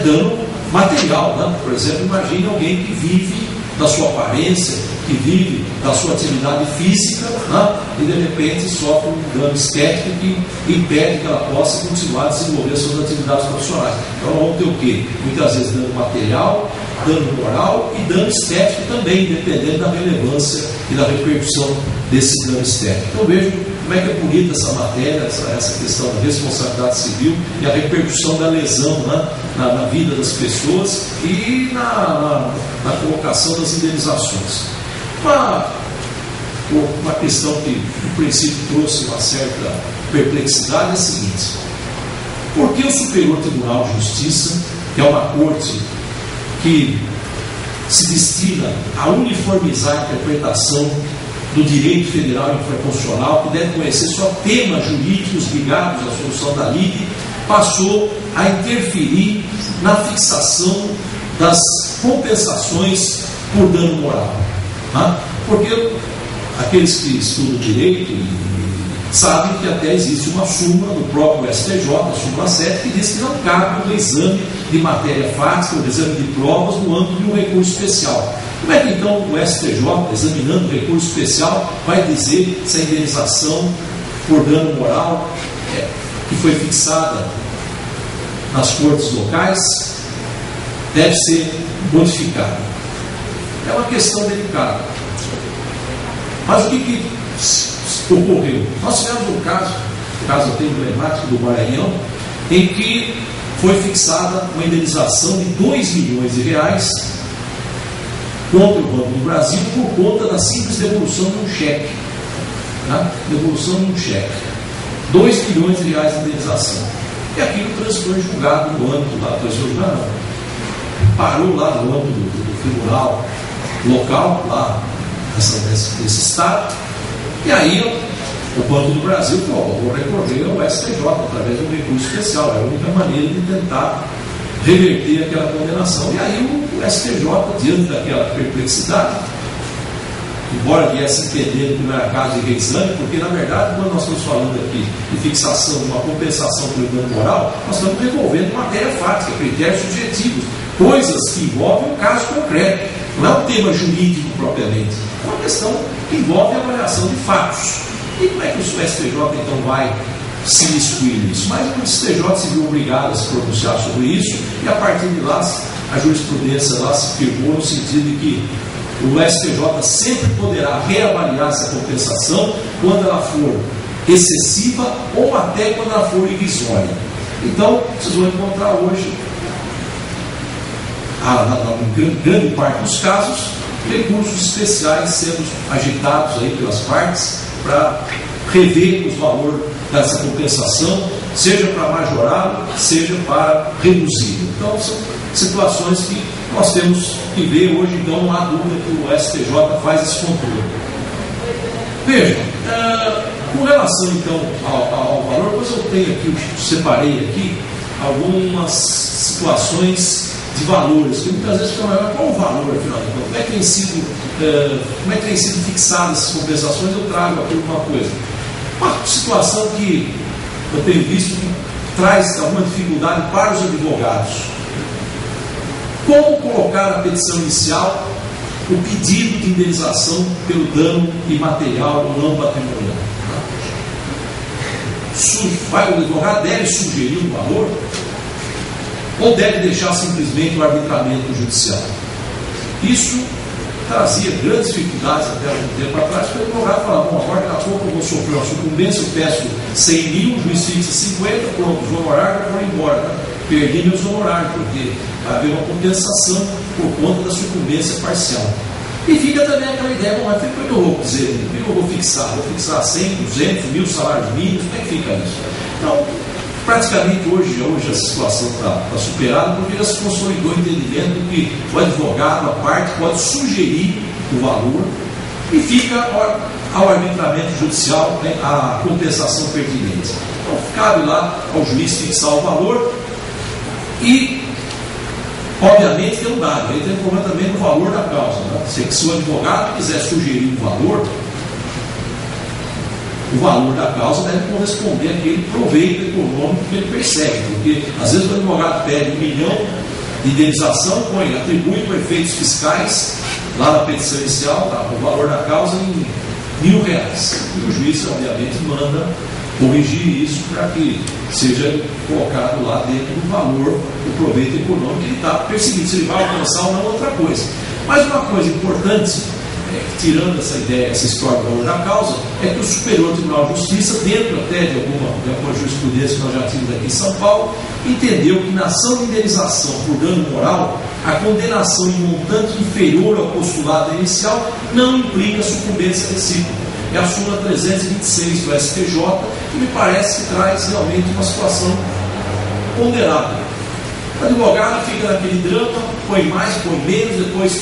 dano material. Né? Por exemplo, imagine alguém que vive da sua aparência, que vive da sua atividade física, né? E de repente sofre um dano estético que impede que ela possa continuar a desenvolver suas atividades profissionais. Então nós vamos ter o quê? Muitas vezes dano material, dano moral e dano estético também, dependendo da relevância e da repercussão desse dano estético. Então vejo como é que é bonita essa matéria, essa questão da responsabilidade civil e a repercussão da lesão, né, na vida das pessoas e na colocação das indenizações. Uma questão que, no princípio, trouxe uma certa perplexidade é a seguinte: por que o Superior Tribunal de Justiça, que é uma corte que se destina a uniformizar a interpretação do direito federal infraconstitucional, que deve conhecer só temas jurídicos ligados à solução da lide, passou a interferir na fixação das compensações por dano moral? Porque aqueles que estudam direito sabem que até existe uma súmula do próprio STJ, a súmula 7, que diz que não cabe o exame de matéria fática, o exame de provas no âmbito de um recurso especial. Como é que então o STJ, examinando o recurso especial, vai dizer se a indenização por dano moral que foi fixada nas cortes locais deve ser modificada? É uma questão delicada. Mas o que ocorreu? Nós tivemos um caso até emblemático do Maranhão, em que foi fixada uma indenização de R$2 milhões contra o Banco do Brasil por conta da simples devolução de um cheque. Tá? Devolução de um cheque. R$2 milhões de indenização. E aquilo transitou em julgado no âmbito lá, parou lá no âmbito do tribunal local, lá nesse estado, e aí o Banco do Brasil falou: vou recorrer ao STJ através de um recurso especial. É a única maneira de tentar reverter aquela condenação. E aí o STJ, diante daquela perplexidade, embora viesse entender que não era caso de reexame, porque na verdade, quando nós estamos falando aqui de fixação de uma compensação pelo dano moral, nós estamos desenvolvendo matéria fática, critérios subjetivos, coisas que envolvem um caso concreto, não é um tema jurídico propriamente, é uma questão que envolve a avaliação de fatos. E como é que o STJ então vai se excluir nisso? Mas o STJ se viu obrigado a se pronunciar sobre isso, e a partir de lá a jurisprudência lá se firmou no sentido de que o STJ sempre poderá reavaliar essa compensação quando ela for excessiva ou até quando ela for irrisória. Então, vocês vão encontrar hoje, em grande parte dos casos, recursos especiais sendo agitados aí pelas partes para rever o valor dessa compensação, seja para majorá-lo, seja para reduzir. Então, são situações que nós temos que ver hoje, então não há dúvida que o STJ faz esse controle. Vejam, com relação então ao valor, pois eu tenho aqui, eu separei aqui algumas situações de valores, que muitas vezes ficam, qual o valor afinal de contas? Como é que tem sido fixadas essas compensações? Eu trago aqui uma coisa. Uma situação que eu tenho visto que traz alguma dificuldade para os advogados. Como colocar na petição inicial o pedido de indenização pelo dano imaterial ou não patrimonial? O advogado deve sugerir um valor ou deve deixar simplesmente o arbitramento judicial? Isso trazia grandes dificuldades até algum tempo atrás, porque o advogado falava, bom, agora daqui a pouco eu vou sofrer uma sucumbência, eu peço 100 mil, o juiz fixa 50, pronto, os honorários eu vou embora, tá? Perdi meus honorários, porque vai haver uma compensação por conta da sucumbência parcial. E fica também aquela ideia, bom, mas o que eu vou dizer? O que eu vou fixar? Vou fixar 100, 200, 1000 salários mínimos? Como é que fica isso? Então, praticamente hoje a situação está superada, porque já se consolidou o entendimento que o advogado, a parte, pode sugerir o valor e fica ao arbitramento judicial, né, a compensação pertinente. Então, cabe lá ao juiz fixar o valor e, obviamente, tem um dado. Aí tem um problema também do valor da causa. Né? Se o advogado quiser sugerir um valor, o valor da causa deve corresponder àquele proveito econômico que ele persegue, porque às vezes o advogado pede 1 milhão de indenização, atribui por efeitos fiscais lá na petição inicial, tá, o valor da causa em R$1.000. E o juiz, obviamente, manda corrigir isso para que seja colocado lá dentro do valor, do proveito econômico que ele está perseguindo, se ele vai alcançar ou não, outra coisa. Mas uma coisa importante, tirando essa ideia, essa história do valor da causa, é que o Superior Tribunal de Justiça, dentro até de alguma jurisprudência que nós já tínhamos aqui em São Paulo, entendeu que na ação de indenização por dano moral, a condenação em montante inferior ao postulado inicial não implica sucumbência recíproca. É a súmula 326 do STJ, que me parece que traz realmente uma situação ponderável. O advogado fica naquele drama, põe mais, põe menos, depois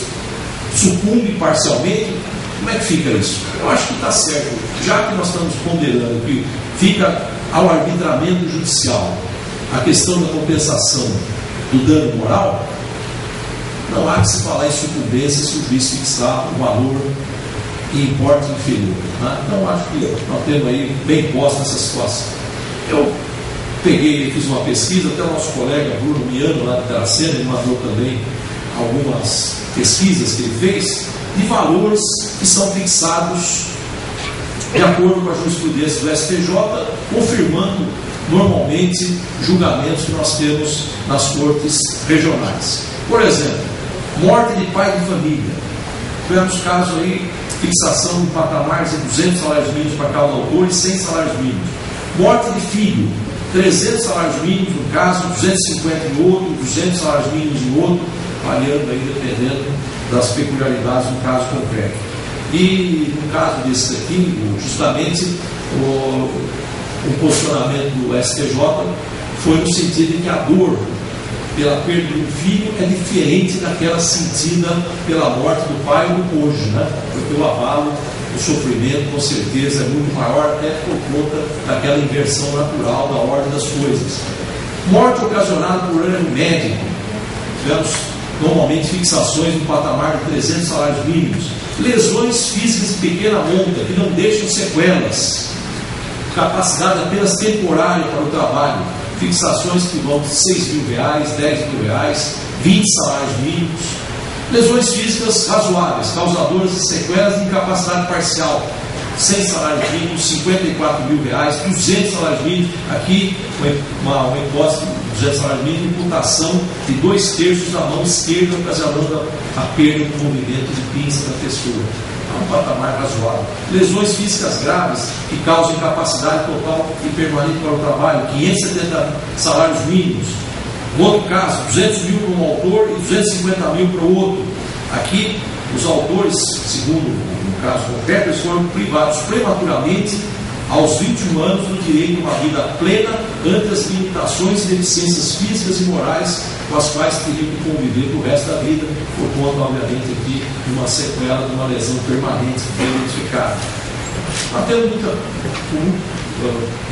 sucumbe parcialmente. Como é que fica isso? Eu acho que está certo, já que nós estamos ponderando que fica ao arbitramento judicial a questão da compensação do dano moral, não há que se falar em sucumbência se o juiz fixar o valor em importe inferior. Né? Então acho que nós temos aí bem posta essa situação. Eu fiz uma pesquisa, até o nosso colega Bruno Miano, lá de Taracena, ele mandou também algumas pesquisas que ele fez, de valores que são fixados de acordo com a jurisprudência do STJ, confirmando normalmente julgamentos que nós temos nas cortes regionais. Por exemplo, morte de pai de família. Tivemos casos aí, fixação de patamares de 200 salários mínimos para cada autor e 100 salários mínimos. Morte de filho, 300 salários mínimos no caso, 250 no outro, 200 salários mínimos no outro, variando aí dependendo das peculiaridades do caso concreto. E no caso desse aqui, justamente o posicionamento do STJ foi no sentido de que a dor pela perda de um filho é diferente daquela sentida pela morte do pai ou do cônjuge, né? Porque o abalo, o sofrimento, com certeza, é muito maior até por conta daquela inversão natural da ordem das coisas. Morte ocasionada por erro médico. Tivemos normalmente fixações no patamar de 300 salários mínimos. Lesões físicas de pequena monta que não deixam sequelas. Capacidade apenas temporária para o trabalho. Fixações que vão de R$6.000, R$10.000, 20 salários mínimos. Lesões físicas razoáveis, causadoras de sequelas de incapacidade parcial. 100 salários mínimos, 54 mil reais, 200 salários mínimos, aqui uma hipótese de 200 salários mínimos, imputação de 2/3 da mão esquerda, ocasionando a perda do movimento de pinça da pessoa. É um patamar razoável. Lesões físicas graves que causam incapacidade total e permanente para o trabalho, 570 salários mínimos. No outro caso, 200 mil para um autor e 250 mil para o outro. Aqui, os autores, segundo o caso concreto, eles foram privados prematuramente aos 21 anos do direito a uma vida plena ante as limitações e deficiências físicas e morais com as quais teriam que conviver o resto da vida, por conta, obviamente, aqui de uma sequela, de uma lesão permanente bem identificada. Nós temos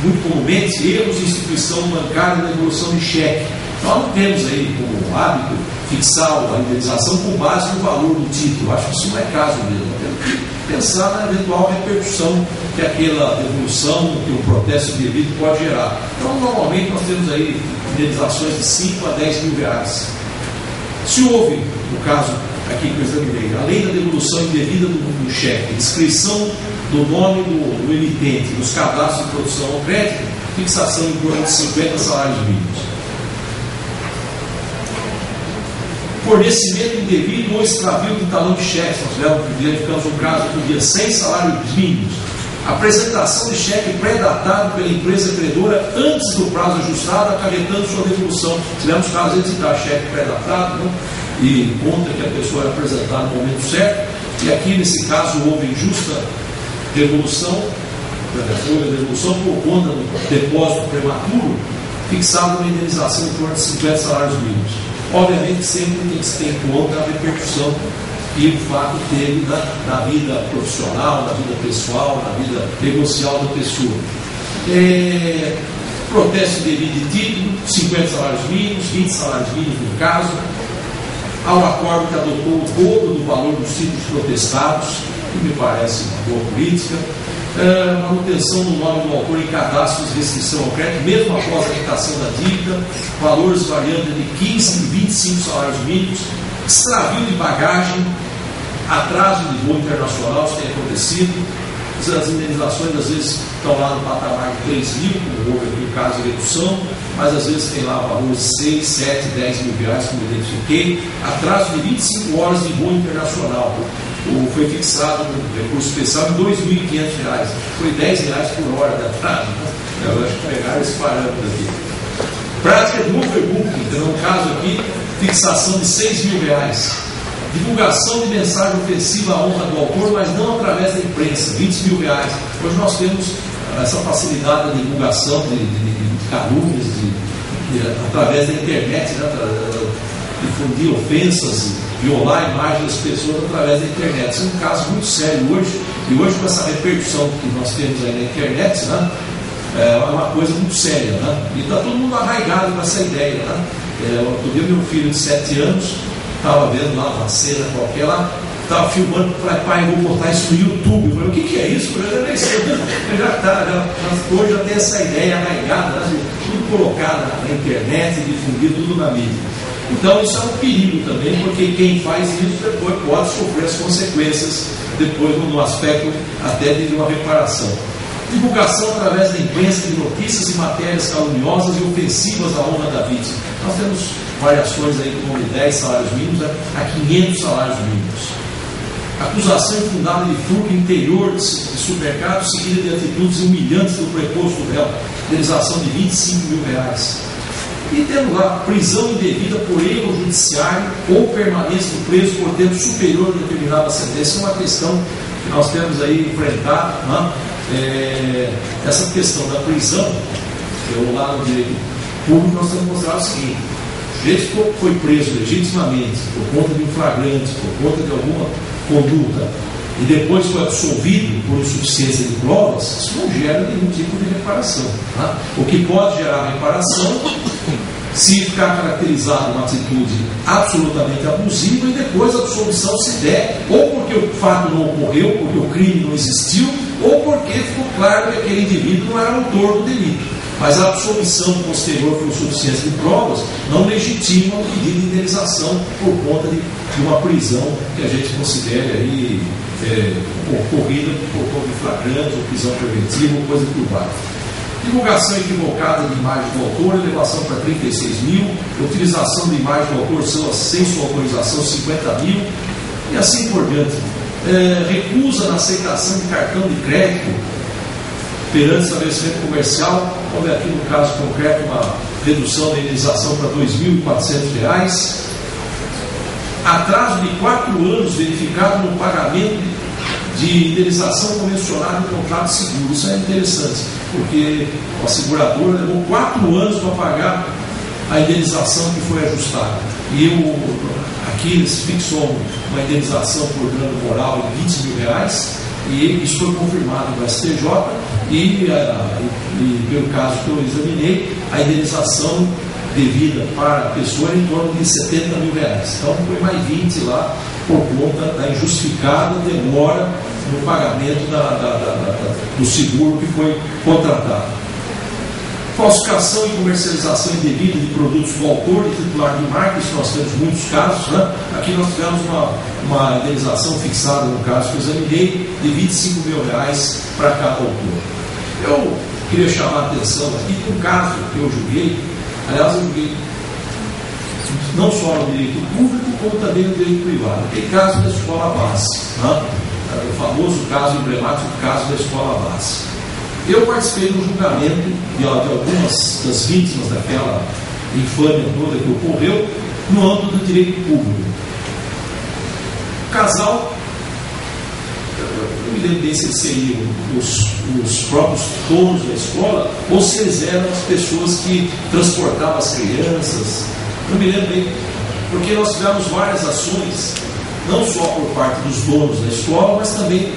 muito comumente erros de instituição bancária na devolução de cheque. Nós não temos aí como hábito fixar a indenização com base no valor do título. Acho que isso não é caso mesmo. Nós temos que pensar na eventual repercussão que aquela devolução, que o protesto devido pode gerar. Então, normalmente, nós temos aí indenizações de 5 a 10 mil reais. Se houve, no caso aqui que eu examinei, além da devolução indevida do cheque, inscrição do nome do emitente nos cadastros de produção ao crédito, fixação em torno de 50 salários mínimos. Fornecimento indevido ou extravio de talão de cheque. Nós verificamos um caso que dia 100 salários mínimos. Apresentação de cheque pré-datado pela empresa credora antes do prazo ajustado, acarretando sua devolução. Tivemos casos de dar cheque pré-datado, né? E conta que a pessoa é apresentada no momento certo. E aqui, nesse caso, houve injusta devolução por conta do depósito prematuro, fixado uma indenização em torno de 50 salários mínimos. Obviamente, sempre tem que se ter em conta a repercussão que o fato teve na vida profissional, na vida pessoal, na vida negocial da pessoa. Protesto indevido de título, 50 salários mínimos, 20 salários mínimos no caso. Há um acordo que adotou o dobro do valor dos títulos protestados, que me parece uma boa política. Manutenção do nome do autor em cadastros de restrição ao crédito, mesmo após a quitação da dívida, valores variando de 15 e 25 salários mínimos, extravio de bagagem, atraso de voo internacional, isso tem acontecido. As indenizações às vezes estão lá no patamar de 3 mil, como houve aqui o caso de redução, mas às vezes tem lá valores de 6, 7, 10 mil reais, como identifiquei. Atraso de 25 horas de voo internacional. Foi fixado no recurso especial em R$ 2.500. Foi R$ 10 por hora de atraso. Eu acho que pegaram esse parâmetro aqui. Prática de overbooking, então, no caso aqui, fixação de R$ 6 mil. Divulgação de mensagem ofensiva à honra do autor, mas não através da imprensa, R$ 20 mil. Hoje nós temos essa facilidade da divulgação de calúnias através da internet, né, difundir ofensas, violar a imagem das pessoas através da internet. Isso é um caso muito sério hoje, e hoje com essa repercussão que nós temos aí na internet, né, é uma coisa muito séria, né, e está todo mundo arraigado com essa ideia. Né. Outro dia meu filho de 7 anos estava vendo lá uma cena qualquer lá, estava filmando, falei, pai, eu vou botar isso no YouTube. Eu falei, o que é isso? Eu já nem sei, hoje já tem essa ideia arraigada, né, de tudo colocar na internet e difundir tudo na mídia. Então isso é um perigo também, porque quem faz isso depois pode sofrer as consequências, depois no aspecto até de uma reparação. Divulgação através da imprensa de notícias e matérias caluniosas e ofensivas à honra da vítima. Nós temos variações aí como de 10 salários mínimos a 500 salários mínimos. Acusação infundada de furto interior de supermercado seguida de atitudes humilhantes do preposto réu, indenização de R$ 25 mil. E temos lá prisão indevida por erro judiciário ou permanência do preso por tempo superior a determinada sentença. É uma questão que nós temos aí enfrentado, né? Essa questão da prisão, lá no direito público nós temos mostrado o seguinte: o sujeito que foi preso legitimamente por conta de um flagrante, por conta de alguma conduta, e depois foi absolvido por insuficiência de provas, isso não gera nenhum tipo de reparação. Tá? O que pode gerar reparação se ficar caracterizado uma atitude absolutamente abusiva e depois a absolvição se der, ou porque o fato não ocorreu, porque o crime não existiu, ou porque ficou claro que aquele indivíduo não era autor do delito. Mas a absolvição posterior por suficiência de provas não legitima o pedido de indenização por conta de uma prisão que a gente considere aí ocorrida por conta de flagrante, ou prisão preventiva, ou coisa por baixo. Divulgação equivocada de imagem do autor, elevação para 36 mil, utilização de imagem do autor sem sua autorização, 50 mil, e assim por diante. Recusa na aceitação de cartão de crédito perante estabelecimento comercial, como aqui no caso concreto, uma redução da indenização para R$ 2.400. Atraso de 4 anos verificado no pagamento de indenização convencionada no contrato de seguro. Isso é interessante, porque o asegurador levou 4 anos para pagar a indenização que foi ajustada. E aqui eles fixou uma indenização por dano moral de R$ 20 mil, e isso foi confirmado no STJ, e pelo caso que eu examinei, a indenização devida para a pessoa é em torno de R$ 70 mil. Então foi mais 20 lá, por conta da injustificada demora no pagamento do seguro que foi contratado. Falsificação e comercialização indevida de produtos do autor e titular de marca, isso nós temos muitos casos, né? Aqui nós tivemos uma indenização fixada no caso que eu examinei de R$ 25 mil para cada autor. Eu queria chamar a atenção aqui de um caso que eu julguei, aliás eu julguei não só no direito público, como também no direito privado. Tem caso da escola base, né? O famoso caso emblemático, caso da escola base. Eu participei do julgamento de algumas das vítimas daquela infâmia toda que ocorreu no âmbito do direito público. O casal, eu me lembro bem se eles seriam os próprios donos da escola ou se eles eram as pessoas que transportavam as crianças. Não me lembro bem, porque nós tivemos várias ações, não só por parte dos donos da escola, mas também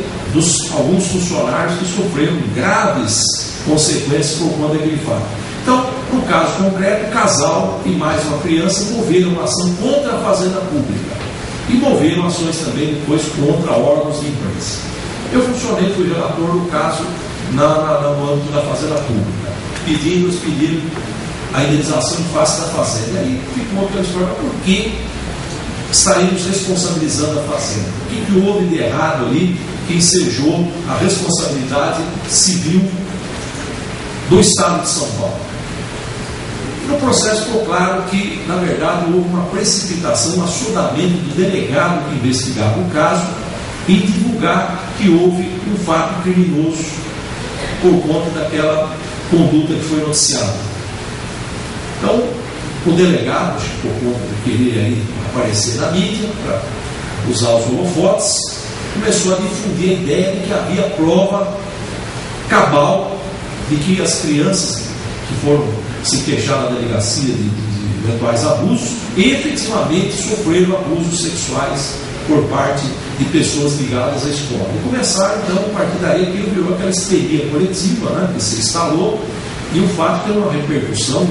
alguns funcionários que sofreram graves consequências por conta daquele fato. Então, no caso concreto, o casal e mais uma criança moveram uma ação contra a Fazenda Pública e moveram ações também depois contra órgãos de imprensa. Eu funcionei, fui relator do caso no âmbito da Fazenda Pública. Eles pediram a indenização em face da Fazenda. E aí ficou aquela história, por que estaríamos responsabilizando a Fazenda? O que houve de errado ali que ensejou a responsabilidade civil do Estado de São Paulo? No processo ficou claro que, na verdade, houve uma precipitação, um assodamento do delegado que investigava o caso em divulgar que houve um fato criminoso por conta daquela conduta que foi noticiada. Então, o delegado, por conta de querer aí aparecer na mídia, para usar os holofotes, começou a difundir a ideia de que havia prova cabal de que as crianças que foram se queixar na delegacia de eventuais abusos, efetivamente sofreram abusos sexuais por parte de pessoas ligadas à escola. E começaram, então, a partir daí, aquilo virou aquela histeria coletiva, né, que se instalou, e o fato tem uma repercussão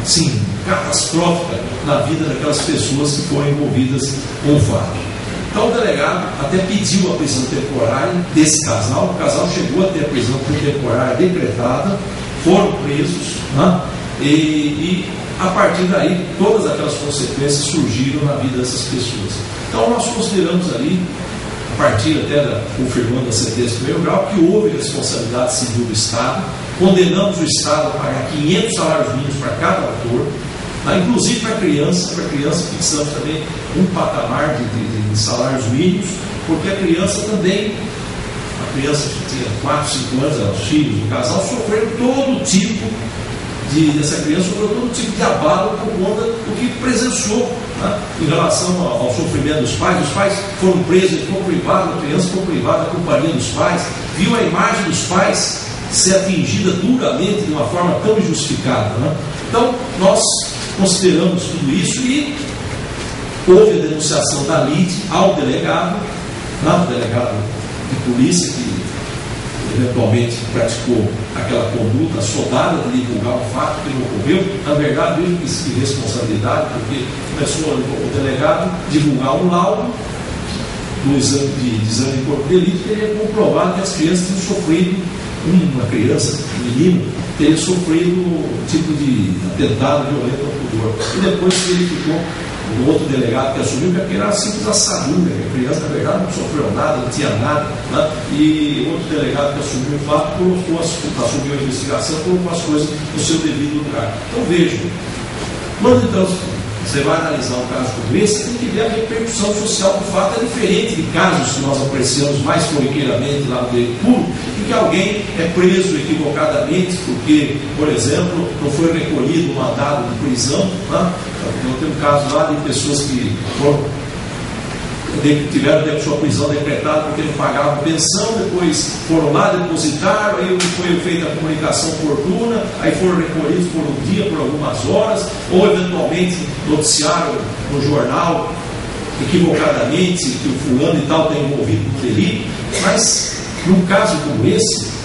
sim, catastrófica na vida daquelas pessoas que foram envolvidas com o fato. Então o delegado até pediu a prisão temporária desse casal, o casal chegou a ter a prisão temporária decretada, foram presos, né? E a partir daí todas aquelas consequências surgiram na vida dessas pessoas. Então nós consideramos ali, a partir até confirmando a sentença do primeiro grau, que houve responsabilidade civil do Estado, condenamos o Estado a pagar 500 salários mínimos para cada autor, né? Inclusive para criança fixamos também um patamar de salários mínimos, porque a criança também, a criança que tinha 4, 5 anos, os filhos do casal, sofreram todo tipo dessa criança sofreu todo tipo de abalo por conta do que presenciou, né, em relação ao sofrimento dos pais. Os pais foram presos, ele ficou privado, a criança ficou privada da companhia dos pais, viu a imagem dos pais ser atingida duramente de uma forma tão injustificada, né? Então, nós consideramos tudo isso e houve a denunciação da LIDE ao delegado, né, o delegado de polícia que eventualmente praticou aquela conduta assodada de divulgar um fato que não ocorreu. Na verdade, mesmo que responsabilidade, porque começou o delegado divulgar um laudo do exame de corpo de delito que teria comprovado que as crianças tinham sofrido uma criança, um menino, teria sofrido um tipo de atentado violento ao pudor. E depois que ele ficou, o outro delegado que assumiu, que era simples assadura, a criança, na verdade, não sofreu nada, não tinha nada, né? E o outro delegado que assumiu o fato assumiu a investigação, colocou as coisas no seu devido lugar. Então vejam, quando então você vai analisar um caso como esse, tem que ver a repercussão social do fato. É diferente de casos que nós apreciamos mais corriqueiramente lá no meio público, em que alguém é preso equivocadamente porque, por exemplo, não foi recolhido um mandado de prisão, né? Eu tenho um caso lá de pessoas que tiveram sua prisão decretada porque não pagavam pensão, depois foram lá, depositaram, aí foi feita a comunicação oportuna, aí foram recolhidos por um dia, por algumas horas, ou eventualmente noticiaram no jornal equivocadamente que o fulano e tal tem envolvido no delito. Mas num caso como esse,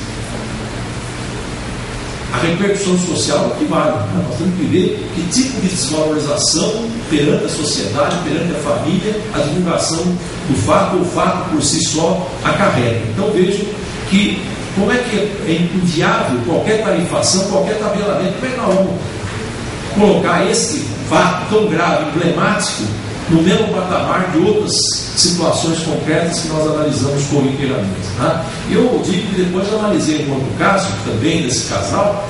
a repercussão social é o que vale. Nós temos que ver que tipo de desvalorização perante a sociedade, perante a família, a divulgação do fato, ou o fato por si só acarreta. Então vejo que como é que é inviável qualquer tarifação, qualquer tabelamento. Como é que nós vamos colocar esse fato tão grave, emblemático, no mesmo patamar de outras situações concretas que nós analisamos corriqueiramente, né? Eu digo que depois eu analisei um outro caso, também desse casal,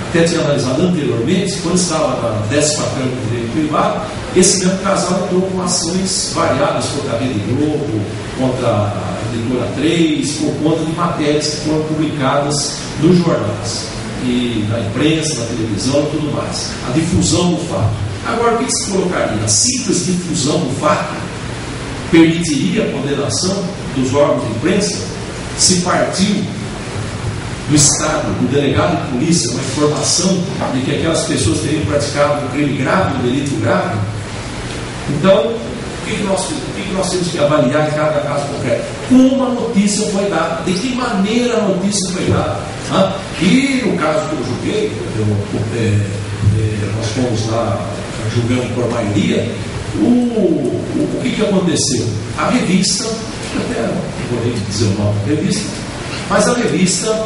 até tinha analisado anteriormente, quando estava na 10ª Câmara de Direito Privado, esse mesmo casal entrou com ações variadas contra a Rede Globo, contra a Editora 3, por conta de matérias que foram publicadas nos jornais, e na imprensa, na televisão e tudo mais. A difusão do fato. Agora, o que se colocaria? A simples difusão do fato permitiria a condenação dos órgãos de imprensa se partiu do Estado, do delegado de polícia, uma informação de que aquelas pessoas teriam praticado um crime grave, um delito grave? Então, o que nós temos que avaliar em cada caso concreto? Como a notícia foi dada, de que maneira a notícia foi dada. E no caso que eu julguei, nós fomos lá julgando por maioria, o que aconteceu? A revista, até não vou dizer o nome da revista, mas a revista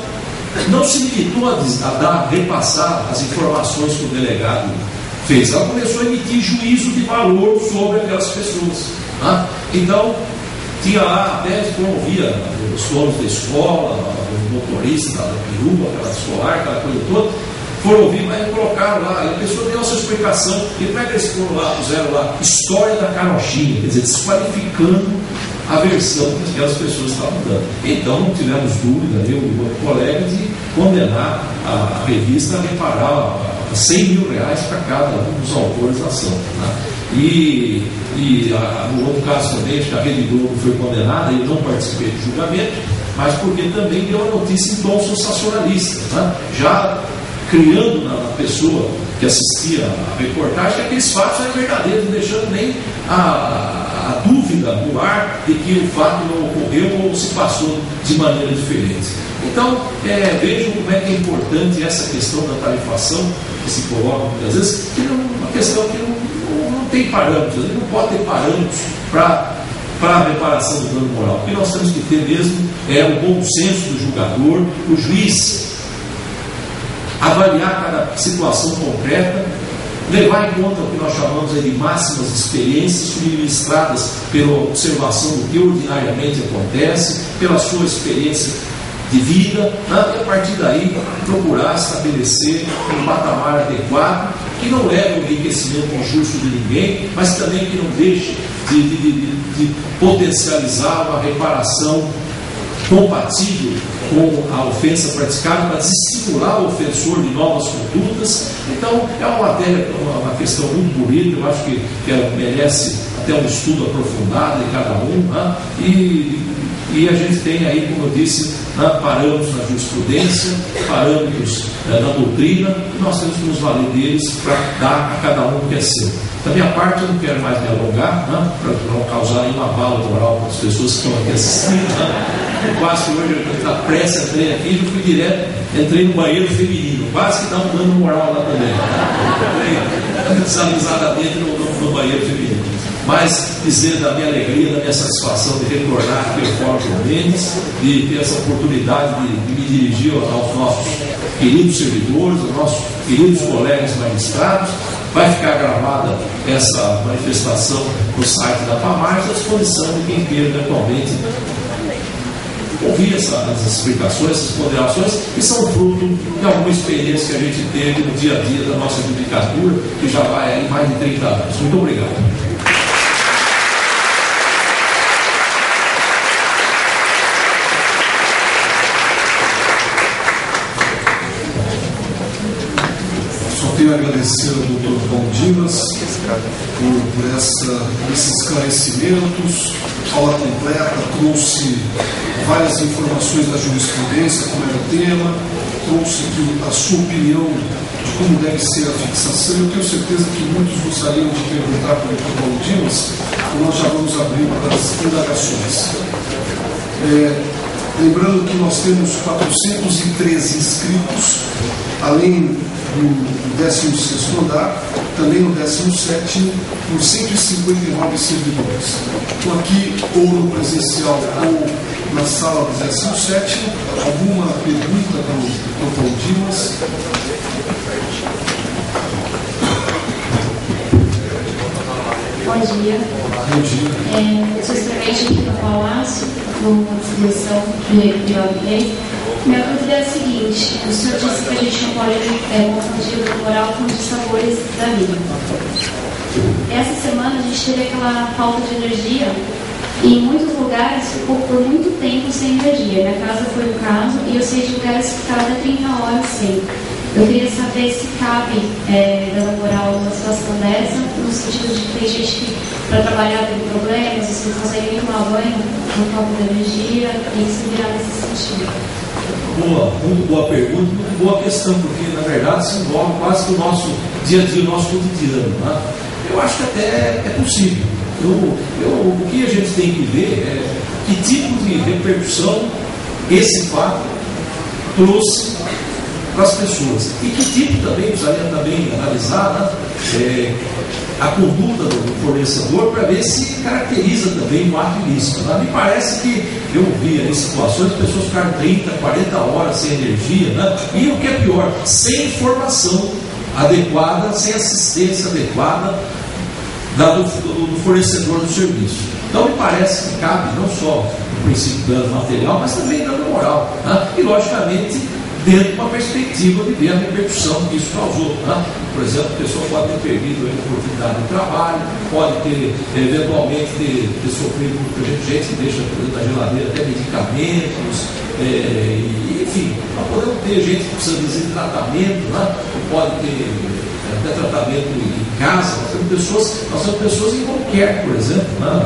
não se limitou a repassar as informações que o delegado fez. Ela começou a emitir juízo de valor sobre aquelas pessoas. Então, tinha lá, até promovia os donos da escola, os motoristas da perua, aquela escolar, aquela coisa toda, foram ouvir, mas colocaram lá, e a pessoa deu a sua explicação, e como é que eles foram lá, puseram lá, história da carochinha, quer dizer, desqualificando a versão que aquelas pessoas estavam dando. Então não tivemos dúvida, eu e o outro colega, de condenar a revista a reparar R$100 mil para cada um dos autores da ação. No outro caso também, acho que a Rede Globo foi condenada, eu não participei do julgamento, mas porque também deu a notícia em tom sensacionalista, já criando na pessoa que assistia a reportagem que aqueles fatos eram verdadeiros, não deixando nem a dúvida no ar de que o fato não ocorreu ou se passou de maneira diferente. Então, vejam como é que é importante essa questão da tarifação que se coloca muitas vezes, que é uma questão que não tem parâmetros, não pode ter parâmetros para a reparação do dano moral. O que nós temos que ter mesmo é o bom senso do julgador, o juiz avaliar cada situação concreta, levar em conta o que nós chamamos de máximas experiências subministradas pela observação do que ordinariamente acontece, pela sua experiência de vida, e a partir daí procurar estabelecer um patamar adequado que não leve ao enriquecimento injusto de ninguém, mas também que não deixe de potencializar uma reparação compatível com a ofensa praticada, para desestimular o ofensor de novas condutas. Então, é uma matéria, uma questão muito bonita, eu acho que ela merece até um estudo aprofundado de cada um, e a gente tem aí, como eu disse, parâmetros na jurisprudência, parâmetros na doutrina, e nós temos que nos valer deles para dar a cada um o que é seu. Da minha parte, eu não quero mais me alongar, para não causar nenhuma bala moral para as pessoas que estão aqui assistindo. Eu quase hoje, na pressa, entrei aqui e fui direto, entrei no banheiro feminino, quase que dá um dano moral lá também. Entrei desavisadamente no banheiro feminino. mas dizer da minha alegria, da minha satisfação de retornar aqui ao Fórum João Mendes, de ter essa oportunidade de me dirigir aos nossos queridos servidores, aos nossos queridos colegas magistrados. Vai ficar gravada essa manifestação no site da FAMARS, à disposição de quem queira eventualmente ouvir essas explicações, essas ponderações, que são fruto de alguma experiência que a gente teve no dia a dia da nossa judicatura, que já vai aí mais de 30 anos. Muito obrigado. Tenho a agradecer ao Dr. Paulo Dimas por esses esclarecimentos, aula completa, trouxe várias informações da jurisprudência, como era o tema, trouxe aqui a sua opinião de como deve ser a fixação. Eu tenho certeza que muitos gostariam de perguntar para o Dr. Paulo Dimas, então nós já vamos abrir para as indagações. Lembrando que nós temos 413 inscritos, além do 16º andar, também no 17º, por 159 servidores. Então aqui, ou no presencial ou na sala do 17º, alguma pergunta para o Dr. Paulo Dimas? Bom dia. Bom dia. Eu sou estudante aqui no Palácio, numa distribuição de ordem. Minha dúvida é a seguinte: o senhor disse que a gente não pode confundir o moral com os sabores da vida. Essa semana a gente teve aquela falta de energia e em muitos lugares ficou por muito tempo sem energia. Minha casa foi um caso e eu sei de lugares que ficaram até 30 horas sem. Eu queria saber se cabe dando moral uma situação dessa, no sentido de que tem gente que para trabalhar tem problemas, vocês não conseguem nem tomar banho, não falta de energia, tem que se virar nesse sentido. Muito boa pergunta, muito boa questão, porque na verdade se envolve quase que o nosso dia a dia, o nosso cotidiano. Né? Eu acho que até é possível. O que a gente tem que ver é que tipo de repercussão esse fato trouxe para as pessoas. E que tipo também, precisaria também analisar a conduta do fornecedor para ver se caracteriza também um ato ilícito. Né? Me parece que eu vi em situações de pessoas ficaram 30, 40 horas sem energia, né? E o que é pior, sem informação adequada, sem assistência adequada do fornecedor do serviço. Então me parece que cabe não só o princípio do dano material, mas também dano moral. Né? E logicamente dentro de uma perspectiva de ver a repercussão que isso causou. Né? Por exemplo, a pessoa pode ter perdido a oportunidade de trabalho, pode ter, eventualmente, ter sofrido, por gente que deixa dentro da geladeira até medicamentos, enfim, nós podemos ter gente que precisa de tratamento, né? Pode ter até tratamento em casa. Nós temos pessoas em qualquer, por exemplo, né?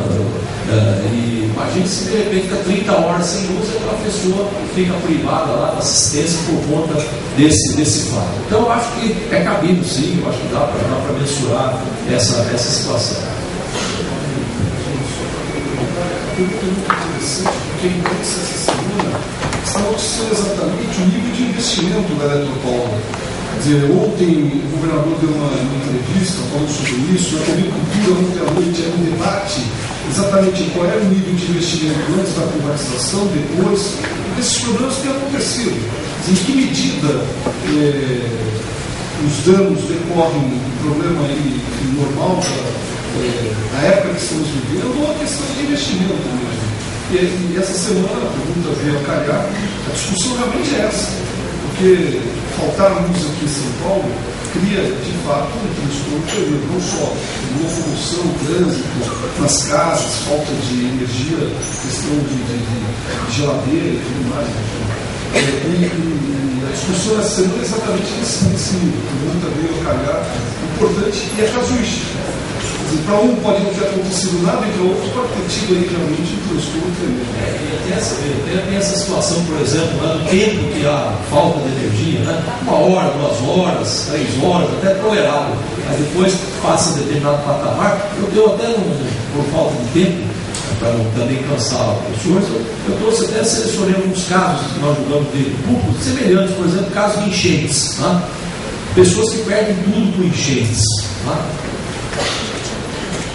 E imagine se de repente fica 30 horas sem luz e aquela pessoa fica privada lá da assistência por conta desse fato. Então eu acho que é cabível sim, eu acho que dá para mensurar essa situação. Muito interessante, porque a imprensa essa semana está noticiando exatamente o nível de investimento da Eletropaulo. Ontem o governador deu uma entrevista falando sobre isso, na TV Cultura ontem à noite era um debate exatamente qual era o nível de investimento antes da privatização, depois, esses problemas têm acontecido. Em que medida os danos decorrem do problema aí, normal da época que estamos vivendo, ou a questão de investimento mesmo. E essa semana, a pergunta veio a calhar, a discussão realmente é essa, porque faltar luz aqui em São Paulo cria, de fato, um transtorno terrível, não só locomoção, trânsito, nas casas, falta de energia, questão de geladeira e tudo mais. E a discussão essa semana é exatamente nesse nível, a pergunta veio a calhar, importante, e é casuística. Para um pode não ter acontecido nada e para outro pode ter tido aí realmente um transtorno tremendo. Tem essa situação, por exemplo, né, do tempo que há falta de energia, né? 1 hora, 2 horas, 3 horas, até tolerável. Mas depois passa determinado patamar. Eu até, por falta de tempo, para não também cansar os senhores, eu trouxe até selecionei alguns casos que nós julgamos de grupos semelhantes, por exemplo, casos de enchentes. Né? Pessoas que perdem tudo por enchentes. Né?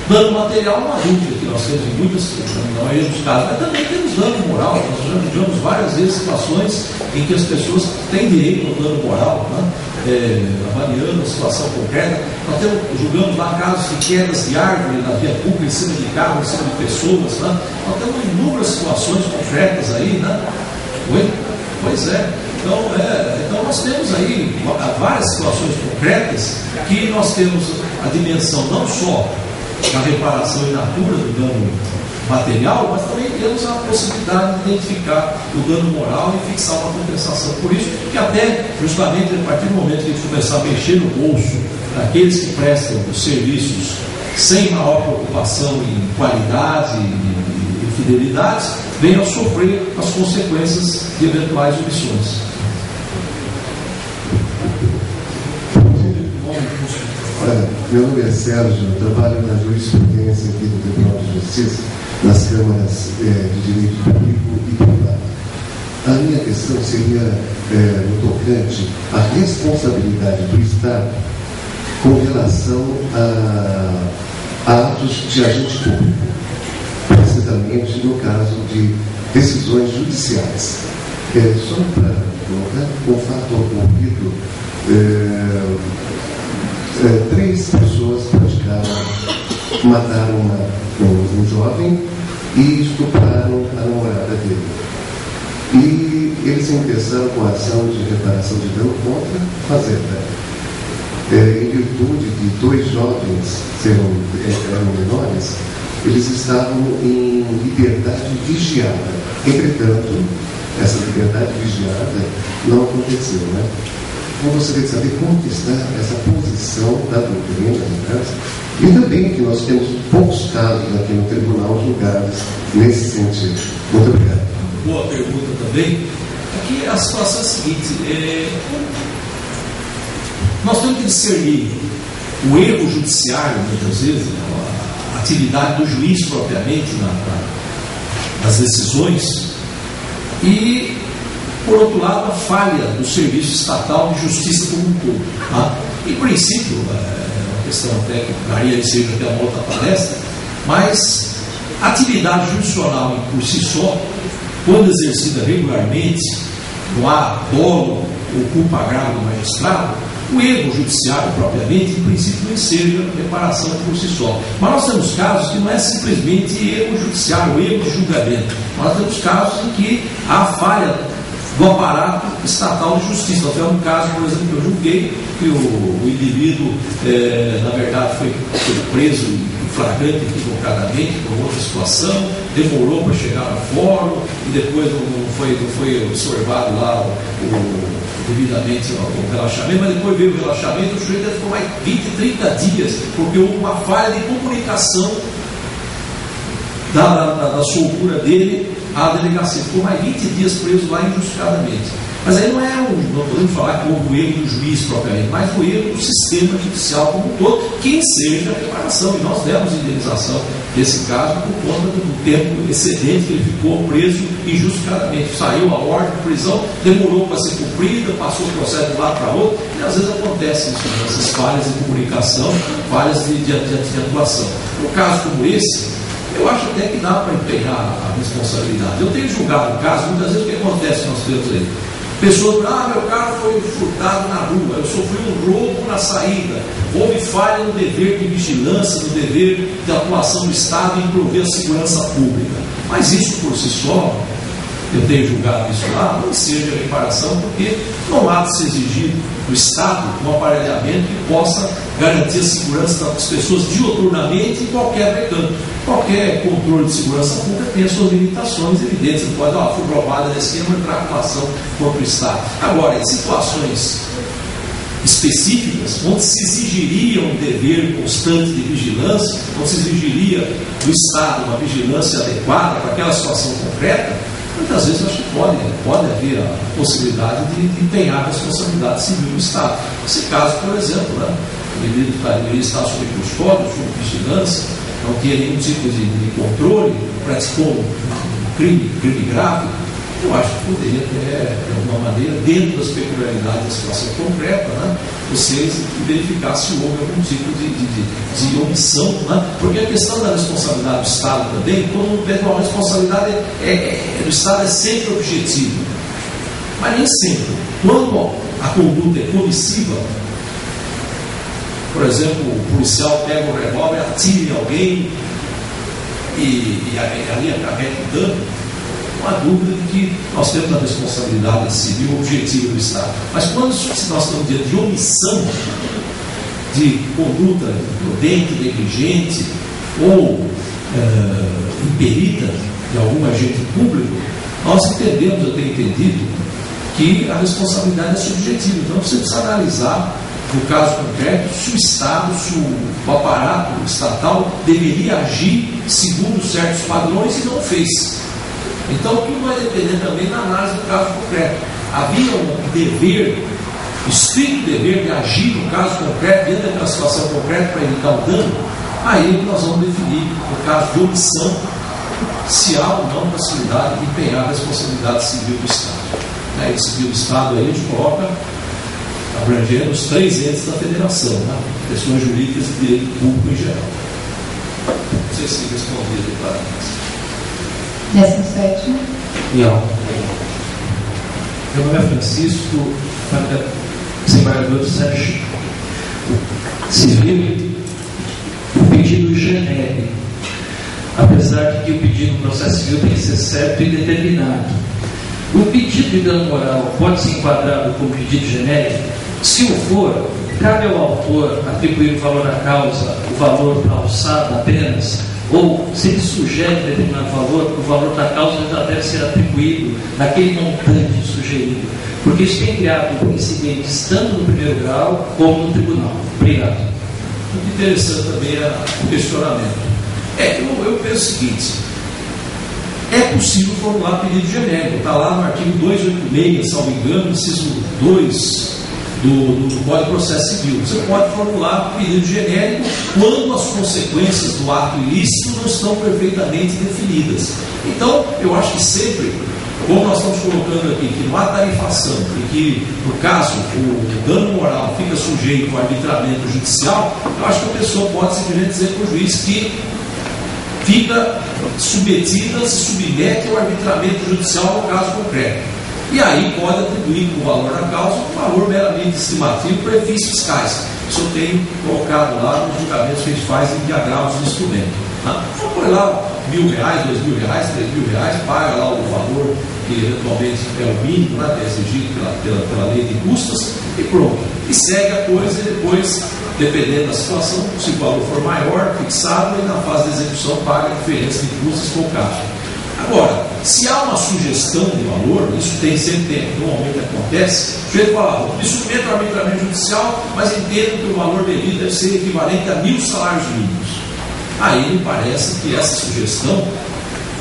Dano material é uma dúvida que nós temos em muitas casos, mas também temos dano moral. Nós já vivemos várias vezes situações em que as pessoas têm direito ao dano moral, né? Avaliando a situação concreta. Nós julgamos lá casos de quedas de árvore na via pública, em cima de carro, em cima de pessoas. Né? Nós temos inúmeras situações concretas aí, né? Pois é. Então nós temos aí várias situações concretas que nós temos a dimensão não só da reparação in natura do dano material, mas também temos a possibilidade de identificar o dano moral e fixar uma compensação. Por isso que até justamente a partir do momento que a gente começar a mexer no bolso daqueles que prestam os serviços sem maior preocupação em qualidade e fidelidade, venham a sofrer as consequências de eventuais omissões. Meu nome é Sérgio, eu trabalho na jurisprudência aqui do Tribunal de Justiça, nas câmaras de direito público e privado. A minha questão seria no tocante à responsabilidade do Estado com relação a atos de agente público, precisamente no caso de decisões judiciais. Só para colocar, um fato ocorrido, 3 pessoas mataram um jovem e estupraram a namorada dele. E eles empezaram com a ação de reparação de dano contra a fazenda. Em virtude de 2 jovens eram menores, eles estavam em liberdade vigiada. Entretanto, essa liberdade vigiada não aconteceu, né? Eu gostaria de saber como está essa posição da doutrina, e também que nós temos poucos casos aqui no tribunal julgados nesse sentido. Muito obrigado. Boa pergunta também. Aqui a situação é a seguinte: nós temos que discernir o erro judiciário, muitas vezes, a atividade do juiz propriamente nas decisões, e por outro lado, a falha do serviço estatal de justiça como um todo. Tá? Em princípio, é uma questão até que daria seja até uma outra palestra, mas a atividade judicial por si só, quando exercida regularmente, não há dolo ou culpa grave do magistrado, o erro judiciário propriamente, em princípio, não seja reparação por si só. Mas nós temos casos que não é simplesmente erro judiciário, erro de julgamento. Nós temos casos em que há falha do aparato estatal de justiça. Nós tivemos um caso, por exemplo, que eu julguei, que o indivíduo, na verdade, foi preso em flagrante equivocadamente por outra situação, demorou para chegar no fórum, e depois não foi observado lá devidamente o relaxamento, mas depois veio o relaxamento, o sujeito ficou mais 20, 30 dias, porque houve uma falha de comunicação da soltura dele à delegacia. Ficou mais 20 dias preso lá injustificadamente. Mas aí não podemos falar que houve o erro do juiz propriamente, mas o erro do sistema judicial como um todo, que enseja a reparação. E nós demos indenização nesse caso por conta do tempo excedente que ele ficou preso injustificadamente. Saiu a ordem de prisão, demorou para ser cumprida, passou o processo de um lado para outro, e às vezes acontece isso, essas falhas de comunicação, falhas de atuação. No caso como esse, eu acho até que dá para empenhar a responsabilidade. Eu tenho julgado o caso, muitas vezes o que acontece nós temos aí? Pessoas, meu carro foi furtado na rua, eu sofri um roubo na saída, houve falha no dever de vigilância, no dever de atuação do Estado em prover a segurança pública. Mas isso por si só, eu tenho julgado isso lá, não seja reparação, porque não há de se exigir do Estado um aparelhamento que possa garantir a segurança das pessoas dioturnamente em qualquer recanto. Qualquer controle de segurança pública tem as suas limitações evidentes. Não pode, fui roubada da esquina, entrar com ação contra o Estado. Agora, em situações específicas, onde se exigiria um dever constante de vigilância, onde se exigiria do Estado uma vigilância adequada para aquela situação concreta, muitas vezes eu acho que pode haver a possibilidade de empenhar a responsabilidade civil do Estado. Nesse caso, por exemplo, o indivíduo está sob custódia, sob vigilância, não tinha nenhum tipo de controle, praticou um crime grave. Eu acho que poderia ter, de alguma maneira, dentro das peculiaridades da situação concreta, vocês verificar se houve algum tipo de omissão, né? Porque a questão da responsabilidade do Estado também, todo mundo vê que a responsabilidade do Estado é sempre objetiva, mas nem sempre. Quando a conduta é comissiva, por exemplo, o policial pega o revólver, atira em alguém e ali acarreta o dano, não há dúvida de que nós temos a responsabilidade civil objetiva do Estado. Mas quando nós estamos diante de omissão, de conduta imprudente, negligente ou imperita de algum agente público, nós entendemos, eu tenho entendido, que a responsabilidade é subjetiva. Então você precisa analisar, no caso concreto, se o Estado, se o aparato estatal deveria agir segundo certos padrões e não fez. Então tudo vai depender também da análise do caso concreto. Havia um dever, estrito dever de agir no caso concreto, dentro daquela situação concreta para evitar o dano. Aí nós vamos definir, no caso de omissão, se há ou não possibilidade de empenhar a responsabilidade civil do Estado. E civil do Estado aí a gente coloca abrangendo os 3 entes da federação, né? Questões jurídicas e direito público em geral. Não sei se respondi detalhadamente. 17. Não. Meu nome é Francisco, desembargador do Sérgio Civil. O pedido genérico, apesar de que o pedido no processo civil tem que ser certo e determinado. O pedido de dano moral pode ser enquadrado como pedido genérico? Se o for, cabe ao autor atribuir o valor à causa, o valor para a alçada apenas, ou se ele sugere determinado valor, o valor da causa já deve ser atribuído naquele montante sugerido, porque isso tem criado um incidente tanto no primeiro grau como no tribunal. Obrigado. Muito interessante também o questionamento. Eu penso o seguinte: é possível formular pedido genérico, está lá no artigo 286, salvo engano, inciso 2 do Código de Processo Civil. Você pode formular pedido genérico quando as consequências do ato ilícito não estão perfeitamente definidas. Então, eu acho que sempre, como nós estamos colocando aqui, que não há tarifação e que, no caso, o dano moral fica sujeito ao arbitramento judicial, eu acho que a pessoa pode simplesmente dizer para o juiz que fica submetida, se submete ao arbitramento judicial no caso concreto. E aí pode atribuir o valor da causa um valor meramente estimativo para efeitos fiscais. Isso eu tenho colocado lá nos julgamentos que a gente faz em diagramas de instrumento. Então põe lá R$1.000, R$2.000, R$3.000, paga lá o valor que eventualmente é o mínimo, né, que é exigido pela lei de custas, e pronto. E segue a coisa e depois, dependendo da situação, se o valor for maior, fixado, e na fase de execução paga a diferença de custos com o caixa. Agora, se há uma sugestão de valor, isso sempre normalmente acontece, o sujeito fala, me submeto ao arbitramento judicial, mas entendo que o valor devido deve ser equivalente a 1.000 salários mínimos. Aí me parece que essa sugestão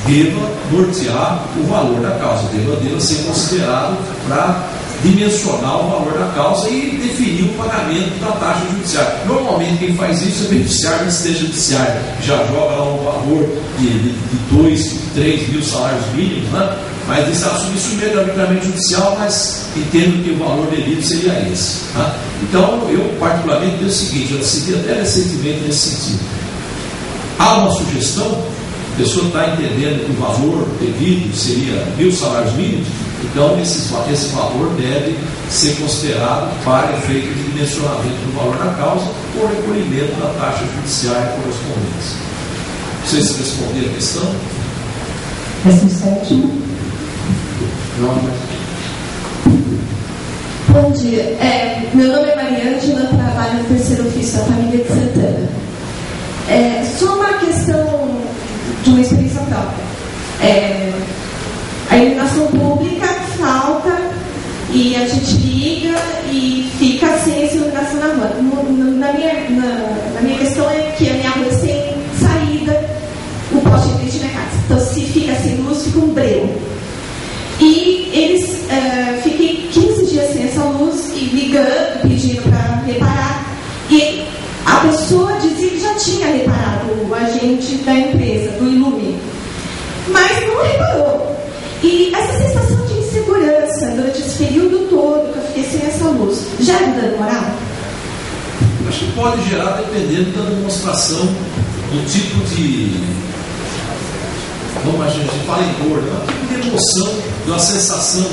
deva nortear o valor da causa, deva ser considerado para dimensionar o valor da causa e definir o pagamento da taxa judiciária. Normalmente quem faz isso é beneficiário da assistência judiciária, já joga lá um valor de 2, 3 mil salários mínimos, né? Mas diz, submete ao arbitramento judicial, mas entendo que o valor devido seria esse. Tá? Então, eu particularmente penso o seguinte, eu decidi até recentemente nesse sentido. Há uma sugestão, a pessoa está entendendo que o valor devido seria 1.000 salários mínimos, então esse valor deve ser considerado para efeito de dimensionamento do valor da causa ou recolhimento da taxa judiciária correspondente. Não sei se respondi a questão. 17. Bom dia. Meu nome é Mariângela, trabalho no terceiro ofício da família de Santana. Só uma questão de uma experiência própria. A iluminação pública falta e a gente liga e fica sem essa iluminação na rua. Na minha questão é que a minha rua é sem saída, o poste é frente à minha casa. Então, se fica sem luz, fica um breu. E eles fiquei 15 dias sem essa luz e ligando, pedindo para reparar. E a pessoa dizia que já tinha reparado, o agente da empresa, do Ilume, mas não reparou. E essa sensação de insegurança durante esse período todo que eu fiquei sem essa luz, já é um dano moral? Acho que pode gerar, dependendo da demonstração, do tipo de, como a gente fala em dor, né? De emoção, da sensação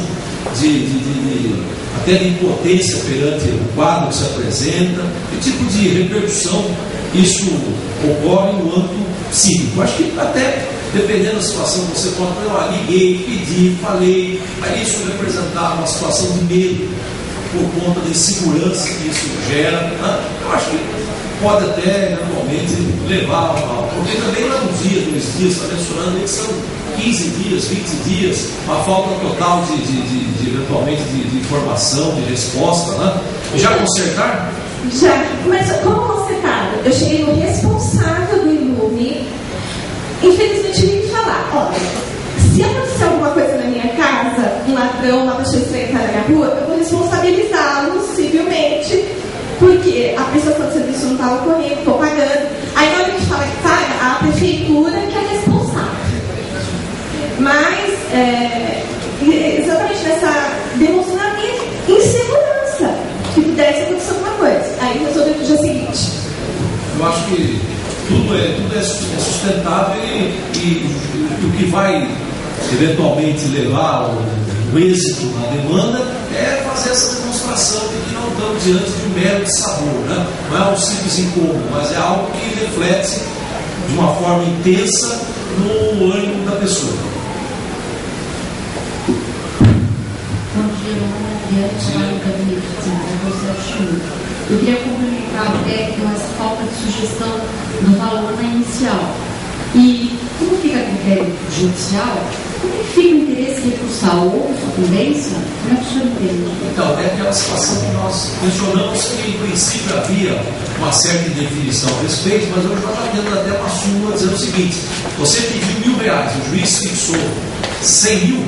até de impotência perante o quadro que se apresenta, que tipo de repercussão isso ocorre no âmbito psíquico. Acho que até, dependendo da situação, você pode falar, liguei, pedi, falei, aí isso representar uma situação de medo por conta da insegurança que isso gera. Né? Eu acho que pode até, normalmente, levar a... Porque também não é um dia, 2 dias, está mencionando que são 15 dias, 20 dias, uma falta total eventualmente, de informação, de resposta. Né? Já consertar? Já, mas como consertar? Eu cheguei no responsável do Ilume, infelizmente me falar, olha, se acontecer alguma coisa na minha casa, um ladrão, uma pessoa estranha na minha rua, eu vou responsabilizá-lo civilmente, porque a prestação de serviço não está ocorrendo, estou pagando. Aí na hora que fala que paga, a prefeitura que é responsável. Mas, exatamente nessa demonstração de insegurança, que pudesse acontecer alguma coisa. Aí resolvi no dia seguinte. Eu acho que tudo é sustentável e o que vai eventualmente levar o êxito na demanda é fazer essa demonstração de que não estamos diante de um mero sabor, né? Não é um simples incômodo, mas é algo que reflete de uma forma intensa no ânimo da pessoa. Bom dia, eu queria complementar até com essa falta de sugestão do valor na inicial. E como fica a critério judicial, como é que fica o interesse de recursar ou sucumbência? Como é que o senhor entende? Então, é aquela situação que nós mencionamos que, em princípio, havia uma certa indefinição a respeito, mas hoje nós estamos tendo até uma súmula dizendo o seguinte: você pediu R$1.000, o juiz fixou 100 mil,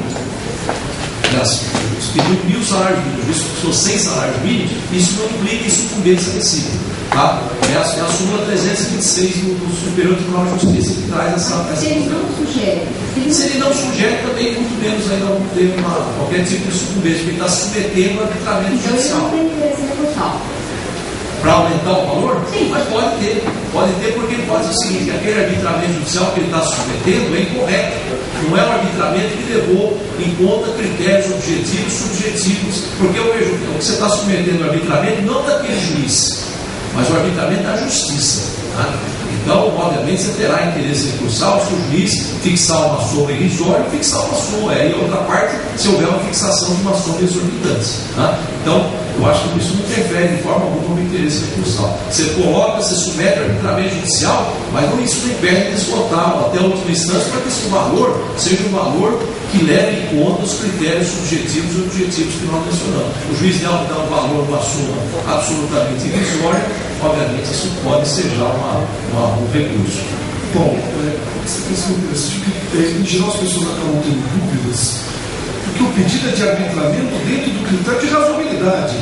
pediu 1.000 salários mínimos, o juiz fixou 100 salários mínimos, isso não implica em sucumbência recíproca. Tá? É a súmula 326 do Superior Tribunal de Justiça que traz essa. Se ele não sugere. Se ele não sugere, também muito menos ainda não ter qualquer tipo de sucumbência, porque ele está submetendo ao arbitramento judicial. Então ele não tem interesse recursal. Para aumentar o valor? Sim. Mas pode ter porque ele pode dizer o seguinte: que aquele arbitramento judicial que ele está submetendo é incorreto. Não é um arbitramento que levou em conta critérios objetivos, subjetivos, porque eu vejo que você está submetendo ao arbitramento não daquele juiz, mas o arbitramento da justiça. Tá? Então, obviamente, você terá interesse recursal se o juiz fixar uma soma irrisória ou fixar uma soma. E outra parte, se houver uma fixação de uma soma exorbitante. Tá? Então, eu acho que isso não interfere de forma alguma no interesse recursal. Você coloca, você submete ao arbitramento judicial, mas isso não impede de descontar até a última instância para que esse valor seja um valor que leve em conta os critérios subjetivos e objetivos que nós mencionamos. O juiz dá um valor, uma soma absolutamente irrisória, obviamente isso pode ser já um recurso. Bom, essa questão em geral as pessoas acabam tendo dúvidas, porque o pedido é de arbitramento dentro do critério de razoabilidade.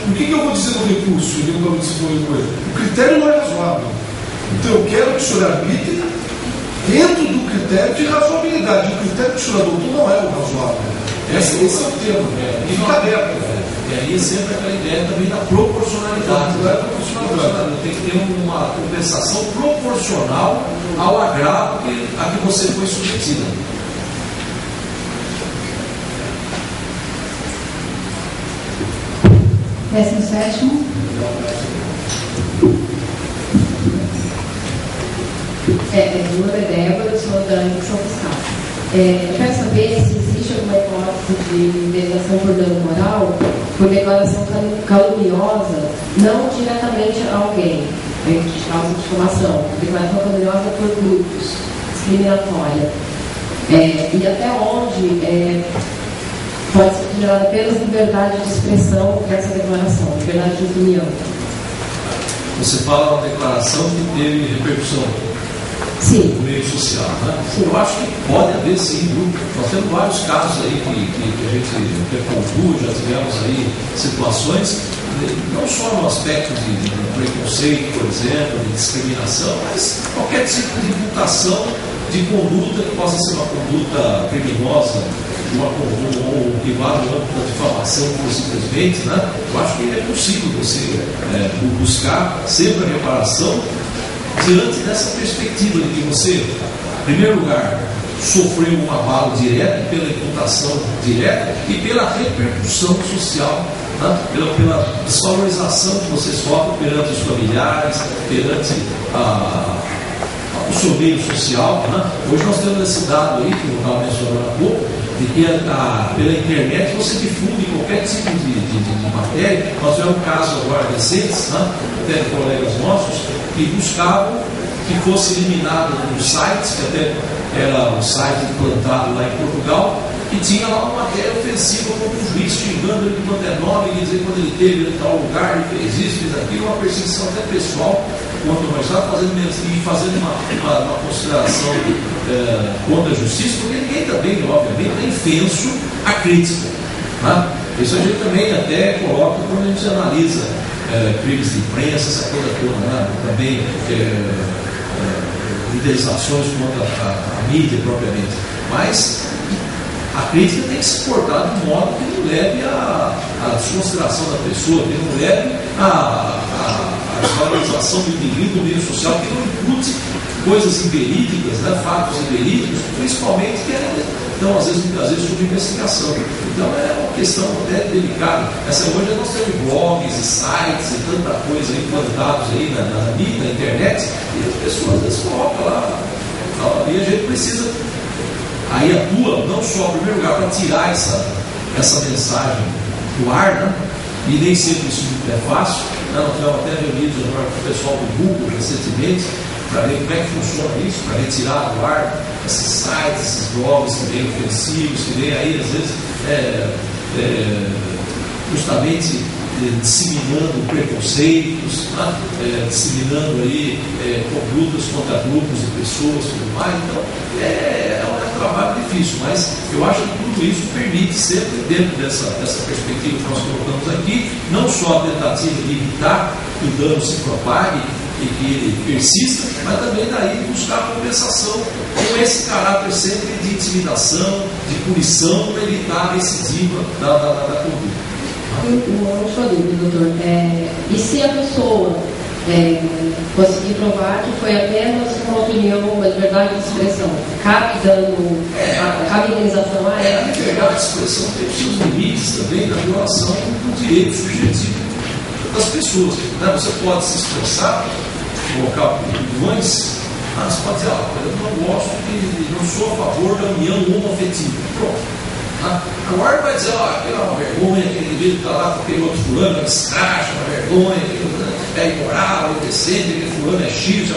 O que eu vou dizer no recurso? O critério não é razoável. Então eu quero que o senhor arbitre dentro do critério de razoabilidade. O critério que o senhor adotou não é o razoável. Esse é o termo. E fica aberto. E aí sempre aquela ideia também da proporcionalidade. Tem que ter uma compensação proporcional ao agravo a que você foi submetida. Décimo sétimo. Meu nome é Débora, eu sou da Instituição Fiscal. Eu quero saber se existe alguma hipótese de indenização por dano moral por declaração caluniosa, não diretamente a alguém, de causa de difamação, declaração caluniosa por grupos, discriminatória. E até onde pode ser considerada apenas liberdade de expressão dessa declaração, liberdade de opinião. Você fala uma declaração que teve repercussão. Sim. No meio social, né? Sim. Eu acho que pode haver sim, nós temos vários casos aí que a gente conclui, já tivemos aí situações, não só no aspecto de preconceito, por exemplo, de discriminação, mas qualquer tipo de imputação de conduta que possa ser uma conduta criminosa ou que vá no âmbito da difamação simplesmente, né? Eu acho que é possível você buscar sempre a reparação diante dessa perspectiva de que você, em primeiro lugar, sofreu um abalo direto pela imputação direta e pela repercussão social, né? pela desvalorização que você sofre perante os familiares, perante o seu meio social. Né? Hoje nós temos esse dado aí, que eu estava mencionando há pouco, de que pela internet você difunde qualquer tipo de matéria. Nós tivemos um caso agora recentes, né? Até de colegas nossos, que buscavam que fosse eliminado dos sites, que até era um site implantado lá em Portugal, que tinha lá uma matéria ofensiva contra o juiz, xingando ele de quanto é nome, quer dizer, quando ele teve em tal lugar, ele fez isso, fez aquilo, uma perseguição até pessoal contra o magistrado, fazendo uma consideração contra a justiça, porque ninguém também, obviamente, tem fenso a crítica. Né? Isso a gente também até coloca quando a gente analisa crimes de imprensa, essa coisa toda, né? Também liderizações contra a mídia propriamente. Mas a crítica tem que se portar de modo que não leve à desconsideração da pessoa, que não leve à desvalorização do indivíduo no meio social, que não impute coisas inverídicas, né, fatos inverídicos, principalmente que então, às vezes, muitas vezes, sob investigação. Então, é uma questão até delicada. Hoje nós temos blogs e sites e tanta coisa implantados aí na mídia, na internet, e as pessoas às vezes colocam lá. E a gente precisa, aí atua, não só, em primeiro lugar, para tirar essa mensagem do ar, né? E nem sempre isso é fácil. Né? Nós tivemos até reunidos agora com o pessoal do Google recentemente, para ver como é que funciona isso, para retirar do ar esses sites, esses blogs que vêm ofensivos, que vêm aí, às vezes, justamente disseminando preconceitos, né? Disseminando aí condutas contra grupos de pessoas e tudo mais. Então, é um trabalho difícil, mas eu acho que tudo isso permite sempre, dentro dessa perspectiva que nós colocamos aqui, não só a tentativa de evitar que o dano se propague e que ele persista, mas também daí buscar compensação com esse caráter sempre de intimidação, de punição, para evitar a recidiva da conduta. Uma última dúvida, doutor. E se a pessoa conseguir provar que foi apenas uma opinião, uma liberdade de expressão, cabe indenização a ela? A liberdade de expressão tem seus limites também na violação do direito subjetivo das pessoas. Né? Você pode se expressar, colocar opiniões, mas pode dizer, eu não gosto não sou a favor da união homoafetiva. Pronto. Agora vai dizer, aquilo é uma vergonha, aquele indivíduo está lá com aquele outro fulano, é escracha, uma vergonha, aquilo é imoral, é indecente, aquele fulano é X,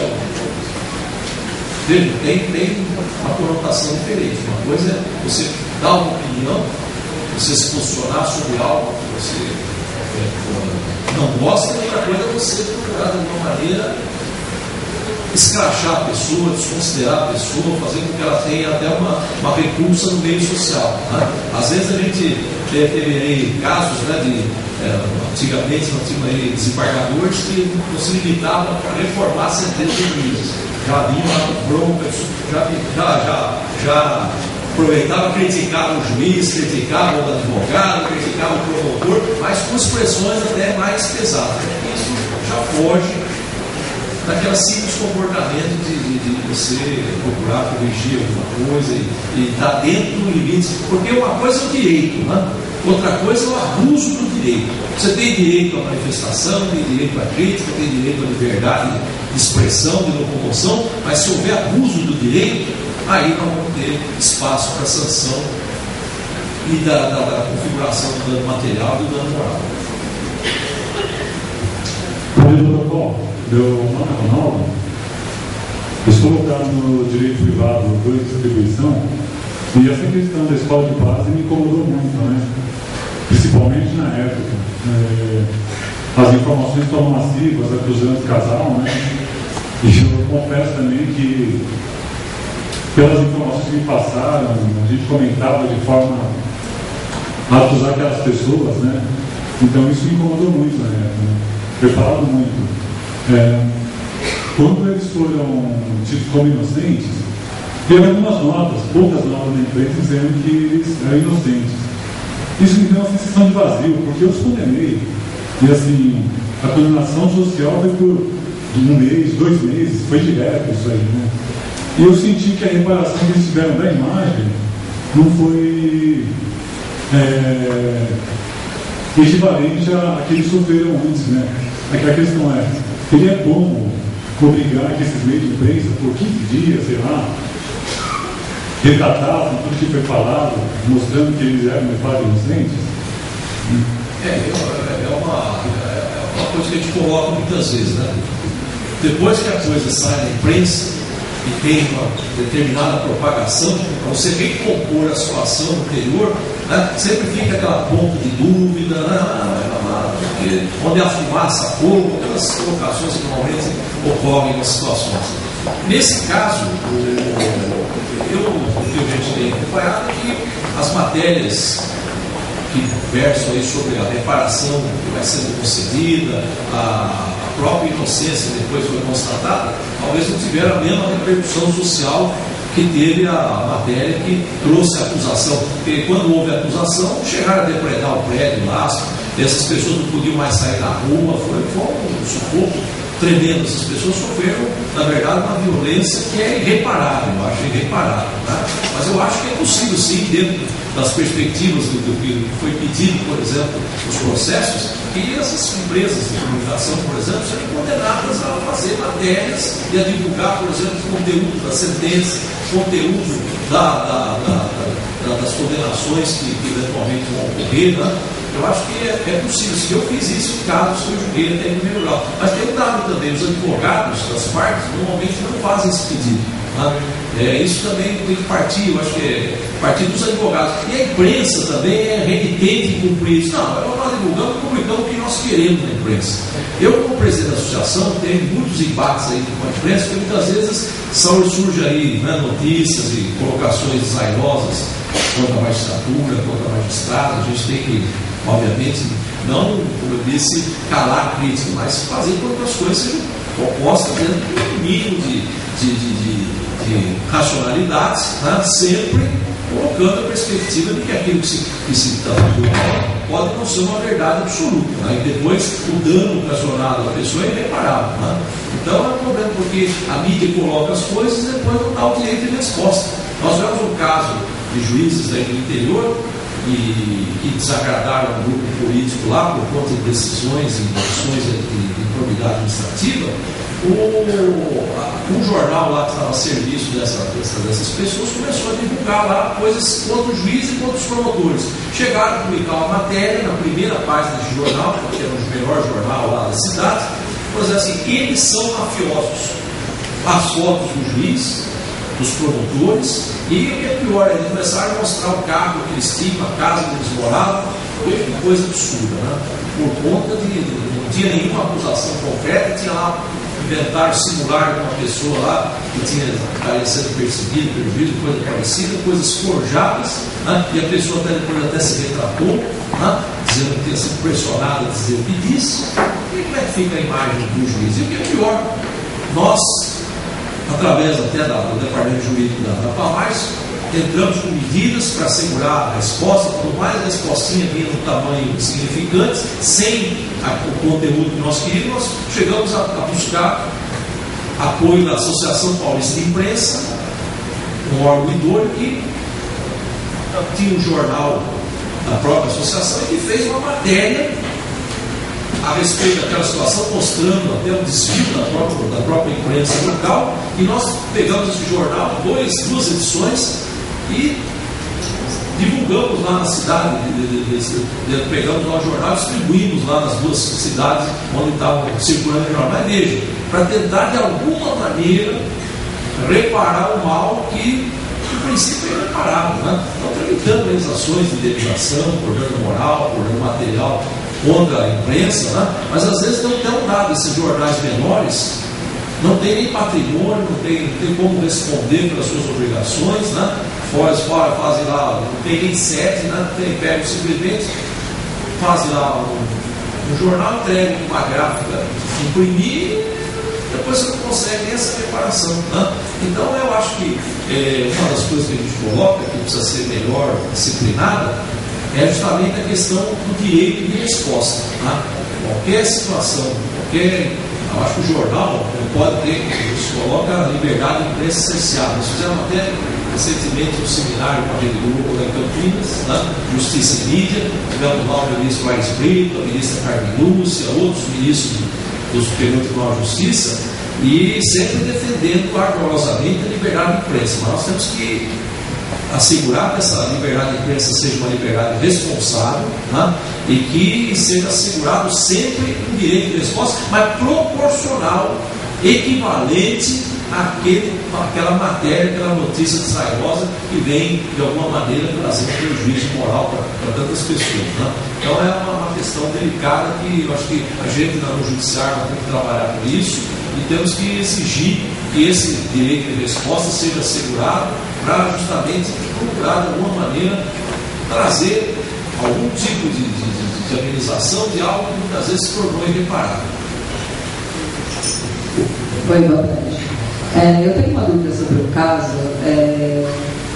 Veja, tem uma conotação diferente. Uma coisa é você dar uma opinião, você se posicionar sobre algo que você não gosta, e outra coisa é você procurar de alguma maneira escrachar a pessoa, desconsiderar a pessoa, fazer com que ela tenha até uma repulsa no meio social. Né? Às vezes a gente teve casos, né, antigamente nós tínhamos aí desembargadores que não se limitavam a reformar sentenças de juízes. Já vinha broncas, já aproveitava, criticava o juiz, criticava o advogado, criticava o promotor, mas com expressões até mais pesadas. Isso já foge daquele simples comportamento de você procurar corrigir alguma coisa e estar dentro do limite, porque uma coisa é o direito, né? Outra coisa é o abuso do direito. Você tem direito à manifestação, tem direito à crítica, tem direito à liberdade de expressão, de locomoção, mas se houver abuso do direito, aí nós vamos ter espaço para sanção e da configuração do dano material e do dano moral. Meu nome é Ronaldo, estou locado no direito privado de distribuição e essa questão da escola de base me incomodou muito, né? Principalmente na época. As informações estão massivas, acusando o casal, né? E eu confesso também que, pelas informações que me passaram, a gente comentava de forma a acusar aquelas pessoas, né? Então isso me incomodou muito na época, né? Preparado muito. Quando eles foram tidos como inocentes, E algumas notas, poucas notas da imprensa, dizendo que eles eram inocentes. Isso me deu uma sensação de vazio, porque eu os condenei. E assim, a condenação social foi por 1 mês, 2 meses, foi direto isso aí, né? E eu senti que a reparação que eles tiveram da imagem não foi equivalente a que eles sofreram antes, né? A questão é, teria como obrigar que esses meios de imprensa, por 15 dias, sei lá, retratassem tudo que foi falado, mostrando que eles eram metade inocentes? É uma coisa que a gente coloca muitas vezes, né? Depois que a coisa sai da imprensa e tem uma determinada propagação, para você recompor a situação anterior, né, sempre fica aquela ponta de dúvida, né, onde a fumaça fogo, aquelas colocações que normalmente ocorrem nas situações. Nesse caso, o que a gente tem acompanhado é que as matérias que versam aí sobre a reparação que vai sendo concedida, a própria inocência depois foi constatada, talvez não tiveram a mesma repercussão social que teve a matéria que trouxe a acusação. Porque quando houve a acusação, chegaram a depredar o prédio lá, essas pessoas não podiam mais sair na rua, foi um sufoco tremendo. Essas pessoas sofreram, na verdade, uma violência que é irreparável, eu acho irreparável. Tá? Mas eu acho que é possível, sim, dentro das perspectivas do que foi pedido, por exemplo, nos processos, que essas empresas de comunicação, por exemplo, serem condenadas a fazer matérias e a divulgar, por exemplo, conteúdo da sentença, conteúdo das condenações que eventualmente vão ocorrer, né? Eu acho que é possível. Se eu fiz isso em casos que eu julguei até em primeiro grau. Mas tem um dado também, os advogados das partes normalmente não fazem esse pedido. Né? Isso também tem que partir, eu acho que é partir dos advogados. E a imprensa também é renitente em cumprir isso. Não, nós divulgamos e publicamos o que nós queremos na imprensa. Eu, como presidente da associação, tenho muitos embates aí com a imprensa, porque muitas vezes surge aí, né, notícias e colocações desairosas contra a magistratura, contra a magistrada. A gente tem que, obviamente, não, como eu disse, calar a crítica, mas fazer com que as coisas sejam propostas dentro de um mínimo de racionalidade, né? Sempre colocando a perspectiva de que aquilo que se está pode não ser uma verdade absoluta, né? E depois o dano ocasionado à pessoa é irreparável. Né? Então é um problema, porque a mídia coloca as coisas e depois não dá o direito de resposta. Nós vemos um caso de juízes aí do interior que desagradaram um grupo político lá por conta de decisões e ações de improbidade administrativa. Um jornal lá que estava a serviço dessas pessoas começou a divulgar lá coisas contra o juiz e contra os promotores. Chegaram a publicar uma matéria na primeira página desse jornal, que era o melhor jornal lá da cidade, mas assim, eles são mafiosos. As fotos do juiz, dos promotores, e o que é pior, eles começaram a mostrar o carro que eles tinham, a casa que eles moravam. Foi uma coisa absurda, né? Por conta de não tinha nenhuma acusação concreta, tinha lá inventaram simular de uma pessoa lá que estaria sendo perseguida, prejuízo, coisa parecida, coisas forjadas, né? E a pessoa depois até se retratou, né? Dizendo que tinha sido pressionada a dizer o que disse. E como é que fica a imagem do juiz? E o que é pior, nós, através até do departamento jurídico da PAMARS, entramos com medidas para assegurar a resposta, por mais a respostinha vinha no tamanho significante, sem o conteúdo que nós queríamos, nós chegamos a buscar apoio da Associação Paulista de Imprensa, um órgão idôneo que tinha um jornal da própria associação e que fez uma matéria a respeito daquela situação, mostrando até um desvio da própria imprensa local, e nós pegamos esse jornal, duas edições, e divulgamos lá na cidade, pegamos lá o jornal, distribuímos lá nas duas cidades onde estavam circulando o jornal. Veja, para tentar de alguma maneira reparar o mal que, no princípio, é irreparável. Né? Então, tramitando as ações de indenização, por dano moral, por dano material contra a imprensa, né? Mas às vezes não tem nada. Esses jornais menores não tem nem patrimônio, não tem como responder pelas suas obrigações, né? Fora fazem lá, não tem nem sede, né? Pegam simplesmente, fazem lá um jornal, entregam uma gráfica, imprimir, depois você não consegue nem essa reparação. Né? Então eu acho que uma das coisas que a gente coloca, que precisa ser melhor disciplinada, é justamente a questão do direito de resposta. Né? Qualquer situação, eu acho que o jornal não pode ter, se coloca a liberdade de imprensa cerceada. Nós fizemos até recentemente um seminário com a Rede Globo em Campinas, né? Justiça e Mídia, tivemos lá o ministro Aires Brito, a ministra Carmen Lúcia, outros ministros do Superior Tribunal de Justiça, e sempre defendendo ardorosamente a liberdade de imprensa. Mas nós temos que assegurar que essa liberdade de imprensa seja uma liberdade responsável, né? E que seja assegurado sempre um direito de resposta, mas proporcional, equivalente àquela matéria, aquela notícia desairosa que vem, de alguma maneira, trazer um prejuízo moral para tantas pessoas. Né? Então é uma questão delicada que eu acho que a gente no judiciário tem que trabalhar por isso e temos que exigir que esse direito de resposta seja assegurado para justamente procurar, de alguma maneira, trazer algum tipo de amenização de algo que muitas vezes se tornou irreparável. Oi, boa tarde. Eu tenho uma dúvida sobre o caso.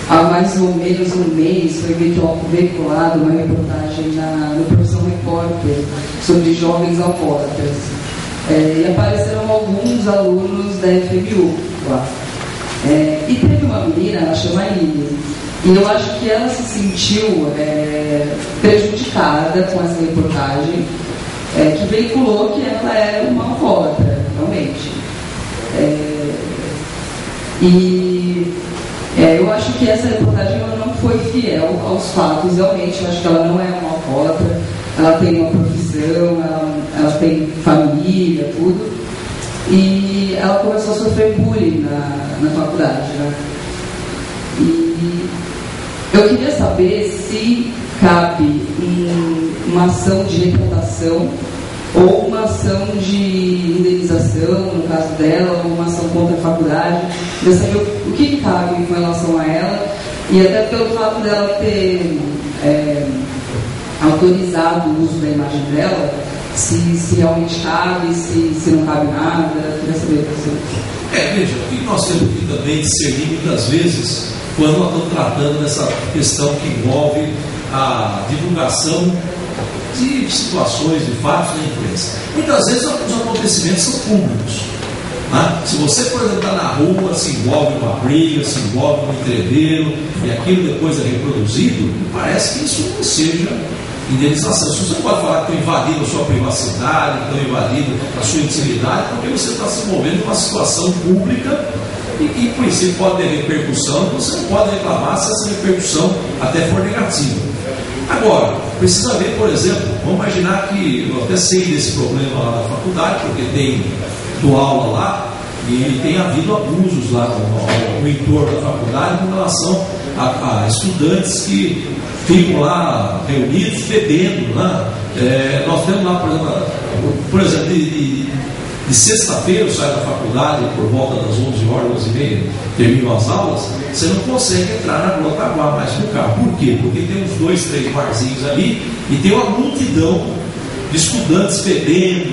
Há mais ou menos um mês foi veiculada uma reportagem no Profissão Repórter sobre jovens alcoólatras. E apareceram alguns alunos da FMU lá. E teve uma menina, ela chama Aline, e eu acho que ela se sentiu prejudicada com essa reportagem, que veiculou que ela era uma alcoólatra, realmente. Eu acho que essa reportagem ela não foi fiel aos fatos, realmente. Eu acho que ela não é uma alcoólatra, ela tem uma profissão, ela tem família, tudo. E ela começou a sofrer bullying na faculdade, né? E eu queria saber se cabe uma ação de retratação ou uma ação de indenização, no caso dela, ou uma ação contra a faculdade. Eu queria saber o que cabe com relação a ela, e até pelo fato dela ter autorizado o uso da imagem dela, se realmente cabe, se não cabe nada. Eu queria saber de você. Veja, o que nós temos que também discernir muitas vezes quando nós estamos tratando dessa questão que envolve a divulgação de situações, de fatos na imprensa. Muitas vezes os acontecimentos são públicos. Né? Se você, por exemplo, está na rua, se envolve uma briga, se envolve um entreveiro, e aquilo depois é reproduzido, parece que isso não seja indenização. Se você pode falar que estão invadindo a sua privacidade, estão invadindo a sua intimidade, porque você está se envolvendo em uma situação pública e que, em princípio, pode ter repercussão, você não pode reclamar se essa repercussão até for negativa. Agora, precisa ver, por exemplo, vamos imaginar que eu até sei desse problema lá na faculdade, porque dou aula lá e tem havido abusos lá no entorno da faculdade com relação a estudantes que ficam lá reunidos bebendo. Né? Nós temos lá, por exemplo, de sexta-feira eu saio da faculdade por volta das 11 horas, 11h30, termino as aulas, você não consegue entrar na Rua Taguá mais no carro. Por quê? Porque tem uns 2, 3 barzinhos ali e tem uma multidão de estudantes bebendo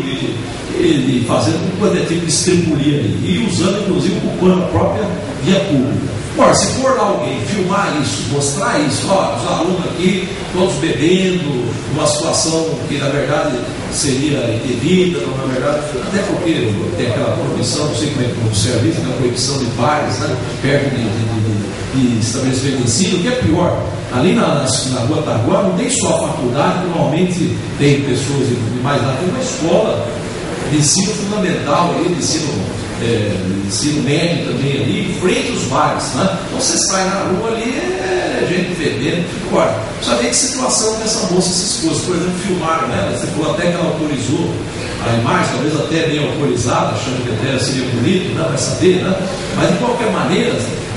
e fazendo todo tipo de estripulia ali, e usando inclusive ocupando a própria via pública. Ora, se for lá alguém filmar isso, mostrar isso, os alunos aqui, todos bebendo, uma situação que na verdade seria indevida, na verdade, até porque tem aquela proibição, não sei como é que observa isso, a proibição de bares, né, perto de estabelecimento de ensino, o que é pior, ali na Rua Taguá não tem só a faculdade, que normalmente tem pessoas de mais lá, tem uma escola de ensino fundamental, de ensino médio também ali, em frente aos bares, né? Então você sai na rua ali, gente bebendo. Agora, já vê que situação que essa moça se expôs, por exemplo, filmaram ela, você falou até que ela autorizou a imagem, talvez até meio autorizada, achando que até seria bonito, né? Vai saber, né? Mas de qualquer maneira,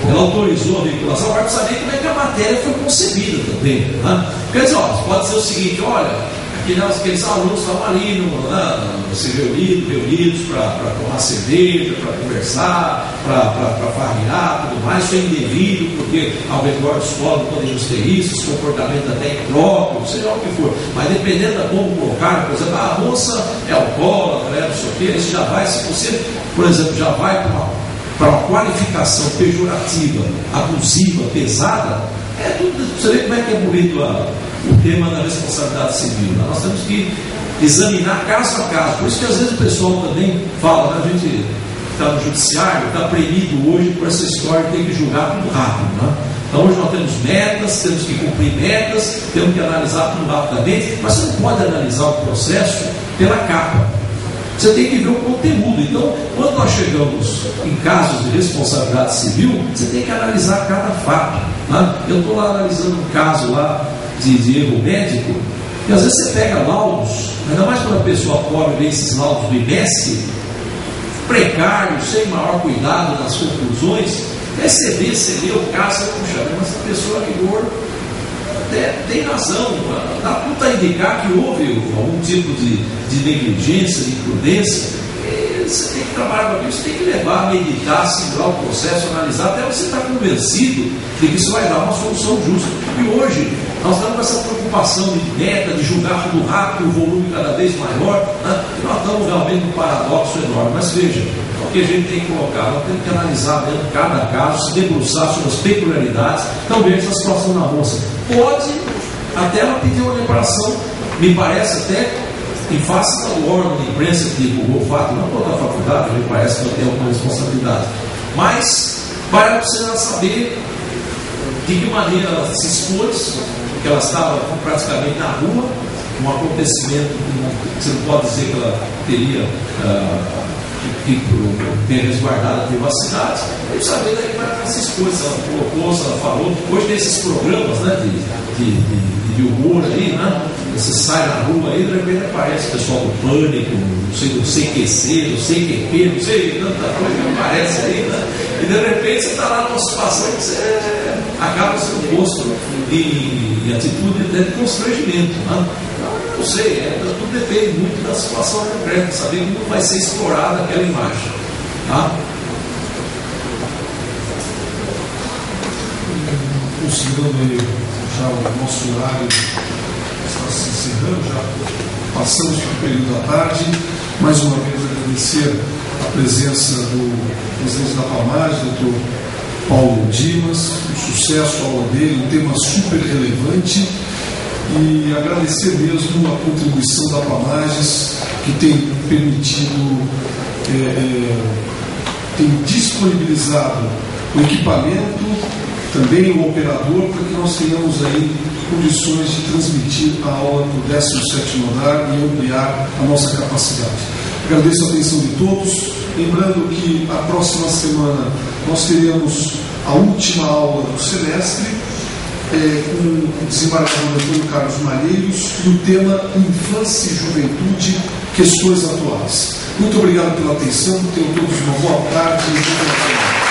ela autorizou a vinculação, para saber como é que a matéria foi concebida também, né? Quer dizer, pode ser o seguinte, olha, aqueles alunos estavam ali se reunidos para tomar cerveja, para conversar, para farrear, tudo mais. Isso é indevido, porque ao redor da escola não podemos ter isso, esse comportamento até impróprio, seja o que for. Mas dependendo de como colocar, por exemplo, a moça é alcoólatra, não sei o quê, isso já vai, se você, por exemplo, já vai para uma qualificação pejorativa, abusiva, pesada, é tudo. Você vê como é que é bonito o tema da responsabilidade civil. Nós temos que examinar caso a caso. Por isso que às vezes o pessoal também fala, né? A gente está no judiciário, está premido hoje por essa história de ter que julgar tudo rápido, né? Então hoje nós temos metas, temos que cumprir metas, temos que analisar tudo rapidamente, mas você não pode analisar o processo pela capa. Você tem que ver o conteúdo. Então, quando nós chegamos em casos de responsabilidade civil, você tem que analisar cada fato, né? Eu estou lá analisando um caso lá de erro médico, e às vezes você pega laudos, ainda mais quando a pessoa pobre vê esses laudos do IMES, precários, sem maior cuidado nas conclusões, receber, você lê o caso, você puxa, mas essa pessoa rigor tem razão, dá tudo a indicar que houve algum tipo de negligência, de imprudência. Você tem que trabalhar com aquilo, você tem que levar, meditar, segurar o processo, analisar, até você estar convencido de que isso vai dar uma solução justa. E hoje, nós estamos com essa preocupação de meta, de julgar tudo rápido, o volume cada vez maior, né? E nós estamos realmente num paradoxo enorme. Mas veja, o que a gente tem que colocar, nós temos que analisar dentro de cada caso, se debruçar sobre as peculiaridades. Então veja a situação da moça. Pode até ela pedir uma reparação, me parece até em face do órgão de imprensa que divulgou o fato, não toda a faculdade, me parece que ela tem alguma responsabilidade, mas vai precisar saber de que maneira ela se expôs, porque ela estava praticamente na rua, um acontecimento que você não pode dizer que ela teria que ter resguardado a privacidade, e saber daí como ela se expôs, se ela colocou, se ela falou. Hoje tem esses programas, né, de humor aí, né? Você sai na rua aí, de repente aparece o pessoal do Pânico, não sei que ser, não sei que P, não sei, tanta coisa que aparece aí, né? E de repente você está lá numa situação que você acaba sendo posto em atitude de constrangimento, né? Não sei, tudo depende muito da situação concreta, saber como vai ser explorada aquela imagem, tá? Considerando já o nosso horário está se encerrando, já passamos para o período da tarde, mais uma vez agradecer a presença do presidente da Palmares, doutor Paulo Dimas, um sucesso a aula dele, um tema super relevante, e agradecer mesmo a contribuição da Palmares, que tem permitido, tem disponibilizado o equipamento, também o operador, para que nós tenhamos aí condições de transmitir a aula para o 17º andar e ampliar a nossa capacidade. Agradeço a atenção de todos, lembrando que a próxima semana nós teremos a última aula do semestre, com o desembargador Antônio Carlos Malheiros, e o tema Infância e Juventude, Questões Atuais. Muito obrigado pela atenção, tenham todos uma boa tarde e boa noite.